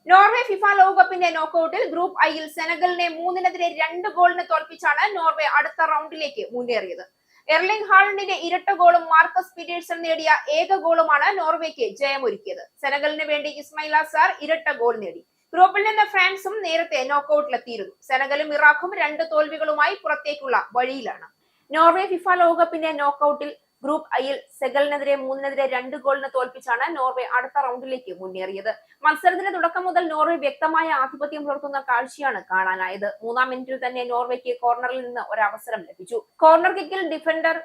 Speaker 1: നോർവേ ഫിഫ ലോകകപ്പിന്റെ നോക്കൌട്ടിൽ ഗ്രൂപ്പ് ഐയിൽ സെനഗലിനെ 3-2 ഗോളിന് തോൽപ്പിച്ചാണ് നോർവേ അടുത്ത റൗണ്ടിലേക്ക് മുന്നേറിയത്. എർലിംഗ് ഹാലൻഡിന്റെ ഇരട്ട ഗോളും മാർക്കസ് പീറ്റേഴ്സൺ നേടിയ ഏക ഗോളുമാണ് നോർവേക്ക് ജയമൊരുക്കിയത്. സെനഗലിന് വേണ്ടി ഇസ്മായില സാർ ഇരട്ട ഗോൾ നേടി. ഗ്രൂപ്പിൽ നിന്ന് ഫ്രാൻസും നേരത്തെ നോക്കൌട്ടിലെത്തിയിരുന്നു. സെനഗലും ഇറാഖും 2 തോൽവികളുമായി പുറത്തേക്കുള്ള വഴിയിലാണ്. നോർവേ ഫിഫ ലോകകപ്പിന്റെ നോക്കൌട്ടിൽ ഗ്രൂപ്പ് ഐയിൽ സെഗലിനെതിരെ 3-2 ഗോളിന് തോൽപ്പിച്ചാണ് നോർവേ അടുത്ത റൗണ്ടിലേക്ക് മുന്നേറിയത്. മത്സരത്തിന്റെ തുടക്കം മുതൽ നോർവേ വ്യക്തമായ ആധിപത്യം പുലർത്തുന്ന കാഴ്ചയാണ് കാണാനായത്. 3-ാം മിനിറ്റിൽ തന്നെ നോർവേക്ക് കോർണറിൽ നിന്ന് ഒരു അവസരം ലഭിച്ചു. കോർണർ കിക്കിൽ ഡിഫൻഡർ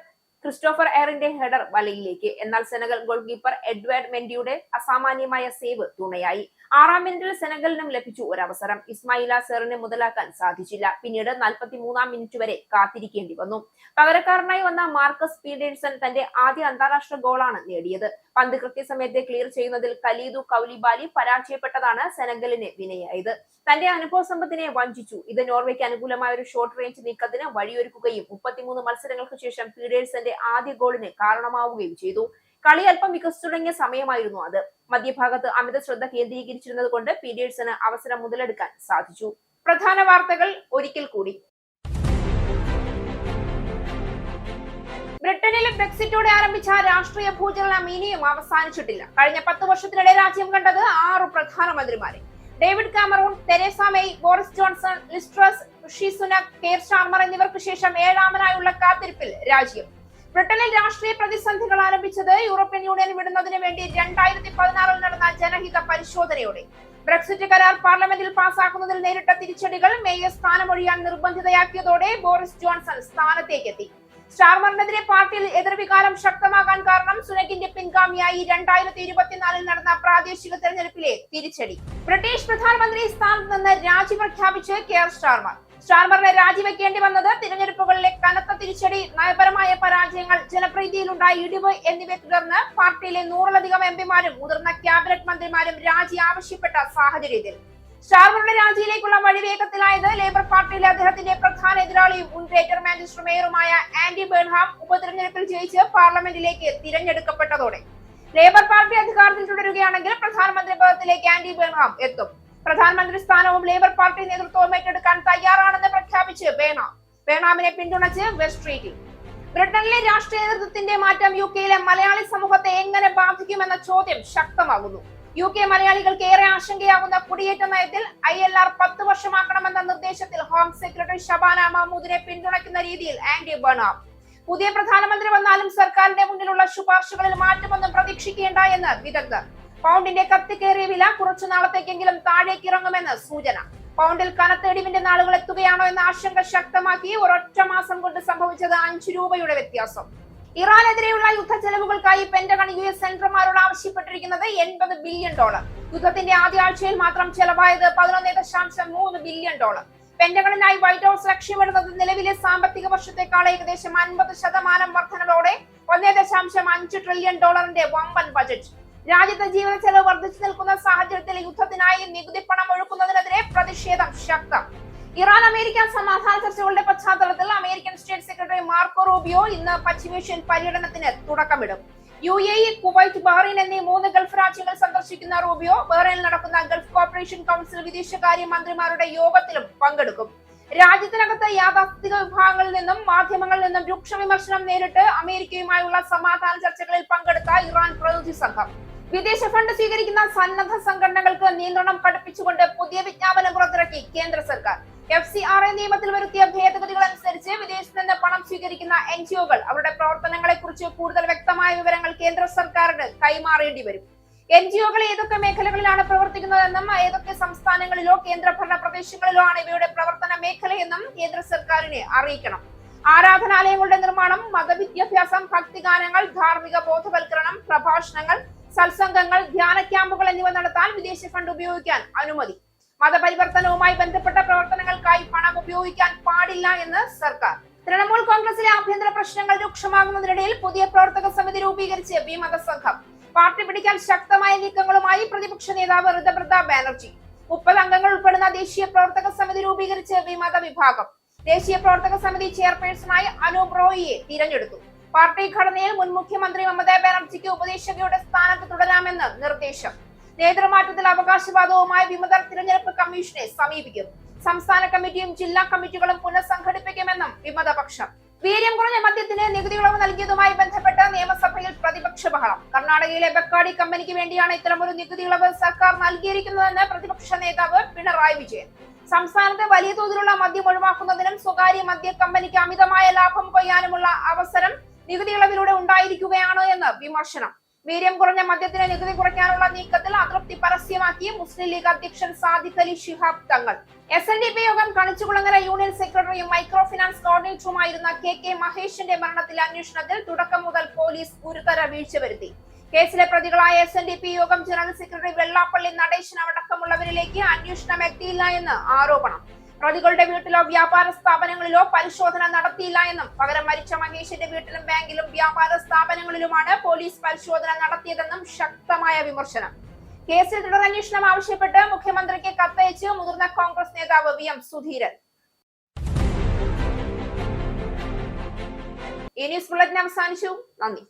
Speaker 1: ക്രിസ്റ്റോഫർ എയറിന്റെ ഹെഡർ വലയിലേക്ക്. എന്നാൽ സെനഗൽ ഗോൾ കീപ്പർ എഡ്വേർഡ് മെൻഡിയുടെ അസാമാന്യമായ സേവ് തുണയായി. 6-ാം മിനിറ്റിൽ സെനഗലിനും ലഭിച്ചു ഒരവസരം. ഇസ്മായില സെറിന് മുതലാക്കാൻ സാധിച്ചില്ല. പിന്നീട് 43-ാം മിനിറ്റ് വരെ കാത്തിരിക്കേണ്ടി വന്നു. പകരക്കാരനായി വന്ന മാർക്കസ് പീറ്റേഴ്സൺ തന്റെ ആദ്യ അന്താരാഷ്ട്ര ഗോളാണ് നേടിയത്. പന്ത് കൃത്യസമയത്ത് ക്ലിയർ ചെയ്യുന്നതിൽ ഖലീദു കൗലിബാലി പരാജയപ്പെട്ടതാണ് സെനഗലിന് വിനയായത്. തന്റെ അനുഭവ സമ്പത്തിനെ വഞ്ചിച്ചു. ഇത് നോർവേക്ക് അനുകൂലമായ ഒരു ഷോർട്ട് റേഞ്ച് നീക്കത്തിന് വഴിയൊരുക്കുകയും 33 മത്സരങ്ങൾക്ക് ശേഷം പീറ്റേഴ്സന്റെ ആദ്യ ഗോളിന് കാരണമാവുകയും ചെയ്തു. കളി അല്പം വികസിച്ചു തുടങ്ങിയ സമയമായിരുന്നു അത്. മധ്യഭാഗത്ത് അമിത ശ്രദ്ധ കേന്ദ്രീകരിച്ചിരുന്നത് കൊണ്ട് പീറ്റേഴ്സന് അവസരം മുതലെടുക്കാൻ സാധിച്ചു. പ്രധാന വാർത്തകൾ ഒരിക്കൽ കൂടി. ബ്രിട്ടനിൽ ബ്രെക്സിറ്റോടെ ആരംഭിച്ച രാഷ്ട്രീയ ഭൂചലനം ഇനിയും അവസാനിച്ചിട്ടില്ല. കഴിഞ്ഞ 10 വർഷത്തിനിടെ രാജ്യം കണ്ടത് 6 പ്രധാനമന്ത്രിമാരെ. David Cameron, Theresa May, Boris Johnson, Liz Truss, Rishi Sunak, Keir Starmer എന്നിവർക്ക് ശേഷം 7ാമനായുള്ള കാത്തിരിപ്പിൽ രാജ്യം. ബ്രിട്ടനിൽ രാഷ്ട്രീയ പ്രതിസന്ധികൾ ആരംഭിച്ചത് യൂറോപ്യൻ യൂണിയൻ വിടുന്നതിന് വേണ്ടി 2016 നടന്ന ജനഹിത പരിശോധനയോടെ. ബ്രെക്സിറ്റ് കരാർ പാർലമെന്റിൽ പാസാക്കുന്നതിൽ നേരിട്ട തിരിച്ചടികൾ മേയെ സ്ഥാനമൊഴിയാൻ നിർബന്ധിതയാക്കിയതോടെ ബോറിസ് ജോൺസൺ സ്ഥാനത്തേക്കെത്തി. സ്റ്റാർമറിനെതിരെ പാർട്ടിയിൽ എതിർവികാരം ശക്തമാകാൻ കാരണം സുനകിന്റെ പിൻഗാമിയായി 2024 നടന്ന പ്രാദേശിക തെരഞ്ഞെടുപ്പിലെ തിരിച്ചടി. ബ്രിട്ടീഷ് പ്രധാനമന്ത്രി സ്ഥാനത്ത് നിന്ന് രാജി പ്രഖ്യാപിച്ച് കെയർ സ്റ്റാർമർ. സ്റ്റാർമറിനെ രാജിവെക്കേണ്ടി വന്നത് തിരഞ്ഞെടുപ്പുകളിലെ കനത്ത തിരിച്ചടി, നയപരമായ പരാജയങ്ങൾ, ജനപ്രീതിയിലുണ്ടായ ഇടിവ് എന്നിവയെ തുടർന്ന് പാർട്ടിയിലെ 100-ലധികം എംപിമാരും മുതിർന്ന ക്യാബിനറ്റ് മന്ത്രിമാരും രാജി ആവശ്യപ്പെട്ട സാഹചര്യത്തിൽ സ്റ്റാർമറുടെ രാജിയിലേക്കുള്ള വഴി വേഗത്തിലായത് ലേബർ പാർട്ടിയിലെ അദ്ദേഹത്തിന്റെ പ്രധാന എതിരാളിയും മുൻ ഗ്രേറ്റർ മാഞ്ചസ്റ്റർ മേയറുമായ ആൻഡി ബേൺഹാം ഉപതെരഞ്ഞെടുപ്പിൽ ജയിച്ച് പാർലമെന്റിലേക്ക് തിരഞ്ഞെടുക്കപ്പെട്ടതോടെ. ലേബർ പാർട്ടി അധികാരത്തിൽ തുടരുകയാണെങ്കിൽ പ്രധാനമന്ത്രി പദത്തിലേക്ക് ആൻഡി ബേൺഹാം എത്തും. പ്രധാനമന്ത്രി സ്ഥാനവും ലേബർ പാർട്ടി നേതൃത്വവും ഏറ്റെടുക്കാൻ തയ്യാറാണെന്ന് പ്രഖ്യാപിച്ച് ബേൺഹാമിനെ പിന്തുണച്ച് വെസ്റ്റ് സ്ട്രീറ്റിൽ. ബ്രിട്ടനിലെ രാഷ്ട്രീയ നേതൃത്വത്തിന്റെ മാറ്റം UK-യിലെ മലയാളി സമൂഹത്തെ എങ്ങനെ ബാധിക്കുമെന്ന ചോദ്യം ശക്തമാകുന്നു. UK മലയാളികൾക്ക് ഏറെ ആശങ്കയാകുന്ന കുടിയേറ്റ നയത്തിൽ ILR 10 വർഷമാക്കണമെന്ന നിർദ്ദേശത്തിൽ ഹോം സെക്രട്ടറി ഷബാന മഹ്മൂദിനെ പിന്തുണയ്ക്കുന്ന രീതിയിൽ ആൻഡി ബേൺഹാം. പുതിയ പ്രധാനമന്ത്രി വന്നാലും സർക്കാരിന്റെ മുന്നിലുള്ള ശുപാർശകളിൽ മാറ്റമൊന്നും പ്രതീക്ഷിക്കേണ്ട എന്ന് വിദഗ്ധർ. പൗണ്ടിന്റെ കത്തിക്കേറിയ വില കുറച്ചു നാളത്തേക്കെങ്കിലും താഴേക്ക് ഇറങ്ങുമെന്ന് സൂചന. പൗണ്ടിൽ കനത്ത ഇടിവിന്റെ നാളുകൾ എത്തുകയാണോ എന്ന ആശങ്ക ശക്തമാക്കി ഒരൊറ്റ മാസം കൊണ്ട് സംഭവിച്ചത് 5 രൂപയുടെ വ്യത്യാസം. ഇറാനെതിരെയുള്ള യുദ്ധ ചെലവുകൾക്കായി പെന്റഗൺ US സെനറ്റർമാരോട് ആവശ്യപ്പെട്ടിരിക്കുന്നത് $80 ബില്യൺ. യുദ്ധത്തിന്റെ ആദ്യ ആഴ്ചയിൽ മാത്രം ചെലവായത് $11.3 ബില്യൺ. പെന്റഗണിനായി വൈറ്റ് ഹൌസ് ലക്ഷ്യമിടുന്നത് നിലവിലെ സാമ്പത്തിക വർഷത്തെക്കാൾ ഏകദേശം 50% വർധനവോടെ $1.5 ട്രില്യൺ വമ്പൻ ബജറ്റ്. രാജ്യത്തെ ജീവിത ചെലവ് വർദ്ധിച്ചു നിൽക്കുന്ന സാഹചര്യത്തിൽ യുദ്ധത്തിനായി നികുതി പണം ഒഴുക്കുന്നതിനെതിരെ പ്രതിഷേധം ശക്തം. ഇറാൻ അമേരിക്ക സമാധാന ചർച്ചകളുടെ പശ്ചാത്തലത്തിൽ American state secretary Marco Rubio ഇന്ന് പശ്ചിമേഷ്യൻ പര്യടനത്തിന് തുടക്കമിടും. UAE, കുവൈറ്റ്, ബഹ്റൈൻ എന്നീ 3 ഗൾഫ് രാജ്യങ്ങൾ സന്ദർശിക്കുന്ന റൂബിയോ ബഹ്റൈനിൽ നടക്കുന്ന ഗൾഫ് കോർപ്പറേഷൻ കൗൺസിൽ വിദേശകാര്യ മന്ത്രിമാരുടെ യോഗത്തിലും പങ്കെടുക്കും. രാജ്യത്തിനകത്ത് യാഥാസ്ഥിതിക വിഭാഗങ്ങളിൽ നിന്നും മാധ്യമങ്ങളിൽ നിന്നും രൂക്ഷ വിമർശനം നേരിട്ട് അമേരിക്കയുമായുള്ള സമാധാന ചർച്ചകളിൽ പങ്കെടുത്ത ഇറാൻ പ്രതിനിധി സംഘം വിദേശ ഫണ്ട് സ്വീകരിക്കുന്ന സന്നദ്ധ സംഘടനകൾക്ക് നിയന്ത്രണം കടുപ്പിച്ചുകൊണ്ട് പുതിയ വിജ്ഞാപനം പുറത്തിറക്കി കേന്ദ്ര സർക്കാർ. FCRA നിയമത്തിൽ വരുത്തിയ ഭേദഗതികൾ അനുസരിച്ച് വിദേശത്ത് നിന്ന് പണം സ്വീകരിക്കുന്ന NGO-കൾ അവരുടെ പ്രവർത്തനങ്ങളെ കുറിച്ച് കൂടുതൽ വ്യക്തമായ വിവരങ്ങൾ കേന്ദ്ര സർക്കാരിന് കൈമാറേണ്ടി വരും. NGO-കൾ ഏതൊക്കെ മേഖലകളിലാണ് പ്രവർത്തിക്കുന്നതെന്നും ഏതൊക്കെ സംസ്ഥാനങ്ങളിലോ കേന്ദ്രഭരണ പ്രദേശങ്ങളിലോ ആണ് ഇവയുടെ പ്രവർത്തന മേഖലയെന്നും കേന്ദ്ര സർക്കാരിനെ അറിയിക്കണം. ആരാധനാലയങ്ങളുടെ നിർമ്മാണം, മതവിദ്യാഭ്യാസം, ഭക്തിഗാനങ്ങൾ, ധാർമ്മിക ബോധവൽക്കരണം, പ്രഭാഷണങ്ങൾ, സത്സംഗങ്ങൾ, ധ്യാന ക്യാമ്പുകൾ എന്നിവ നടത്താൻ വിദേശ ഫണ്ട് ഉപയോഗിക്കാൻ അനുമതി. മതപരിവർത്തനവുമായി ബന്ധപ്പെട്ട പ്രവർത്തനങ്ങൾക്കായി പണം ഉപയോഗിക്കാൻ പാടില്ല എന്ന് സർക്കാർ. തൃണമൂൽ കോൺഗ്രസിലെ ആഭ്യന്തര പ്രശ്നങ്ങൾ രൂക്ഷമാകുന്നതിനിടയിൽ പുതിയ പ്രവർത്തക സമിതി രൂപീകരിച്ച് വിമത സംഘം. പാർട്ടി പിടിക്കാൻ ശക്തമായ നീക്കങ്ങളുമായി പ്രതിപക്ഷ നേതാവ് ഋതുപ്രതാപ് ബാനർജി. 30 അംഗങ്ങൾ ഉൾപ്പെടുന്ന ദേശീയ പ്രവർത്തക സമിതി രൂപീകരിച്ച് വിമത വിഭാഗം. ദേശീയ പ്രവർത്തക സമിതി ചെയർപേഴ്സണായി അനൂപ് റോയിയെ തിരഞ്ഞെടുത്തു. പാർട്ടി ഘടനയിൽ മുൻ മുഖ്യമന്ത്രി മമതാ ബാനർജിക്ക് ഉപദേശകയുടെ സ്ഥാനത്ത് തുടരാമെന്ന് നിർദ്ദേശം. നേതൃമാറ്റത്തിൽ അവകാശവാദവുമായി വിമതർ തിരഞ്ഞെടുപ്പ് കമ്മീഷനെ സമീപിക്കും. സംസ്ഥാന കമ്മിറ്റിയും ജില്ലാ കമ്മിറ്റികളും പുനഃസംഘടിപ്പിക്കുമെന്നും വിമതപക്ഷം. വീര്യം കുറഞ്ഞ മദ്യത്തിന് നികുതി ഇളവ് നൽകിയതുമായി ബന്ധപ്പെട്ട് നിയമസഭയിൽ പ്രതിപക്ഷ ബഹളം. കർണാടകയിലെ ബക്കാടി കമ്പനിക്ക് വേണ്ടിയാണ് ഇത്തരമൊരു നികുതി ഇളവ് സർക്കാർ നൽകിയിരിക്കുന്നതെന്ന് പ്രതിപക്ഷ നേതാവ് പിണറായി വിജയൻ. സംസ്ഥാനത്ത് വലിയ തോതിലുള്ള മദ്യം ഒഴിവാക്കുന്നതിനും സ്വകാര്യ മദ്യ കമ്പനിക്ക് അമിതമായ ലാഭം കൊയ്യാനുമുള്ള അവസരം നികുതി ഇളവിലൂടെ ഉണ്ടായിരിക്കുകയാണ് എന്ന് വിമർശനം. വീര്യം കുറഞ്ഞ മദ്യത്തിന് നികുതി കുറയ്ക്കാനുള്ള നീക്കത്തിൽ അതൃപ്തി പരസ്യമാക്കി മുസ്ലിം ലീഗ് അധ്യക്ഷൻ സാദിഖ് അലി ശിഹാബ് തങ്ങൾ. SNDP യോഗം കണിച്ചുകുളങ്ങര യൂണിയൻ സെക്രട്ടറിയും മൈക്രോ ഫിനാൻസ് കോർഡിനേറ്ററുമായിരുന്ന KK മഹേഷിന്റെ മരണത്തിലെ അന്വേഷണത്തിൽ തുടക്കം മുതൽ പോലീസ് ഗുരുതര വീഴ്ച വരുത്തി. കേസിലെ പ്രതികളായ SNDP യോഗം ജനറൽ സെക്രട്ടറി വെള്ളാപ്പള്ളി നടേശൻ അടക്കമുള്ളവരിലേക്ക് അന്വേഷണം എത്തിയില്ല എന്ന് ആരോപണം. പ്രതികളുടെ വീട്ടിലോ വ്യാപാര സ്ഥാപനങ്ങളിലോ പരിശോധന നടത്തിയില്ല എന്നും പകരം മരിച്ച മഹേഷിന്റെ വീട്ടിലും ബാങ്കിലും വ്യാപാര സ്ഥാപനങ്ങളിലുമാണ് പോലീസ് പരിശോധന നടത്തിയതെന്നും ശക്തമായ വിമർശനം. കേസിൽ തുടരന്വേഷണം ആവശ്യപ്പെട്ട് മുഖ്യമന്ത്രിക്ക് കത്തയച്ച് മുതിർന്ന കോൺഗ്രസ് നേതാവ് VM സുധീരൻ. ഈ ന്യൂസ് ബുള്ളറ്റിൻ അവസാനിച്ചു. നന്ദി.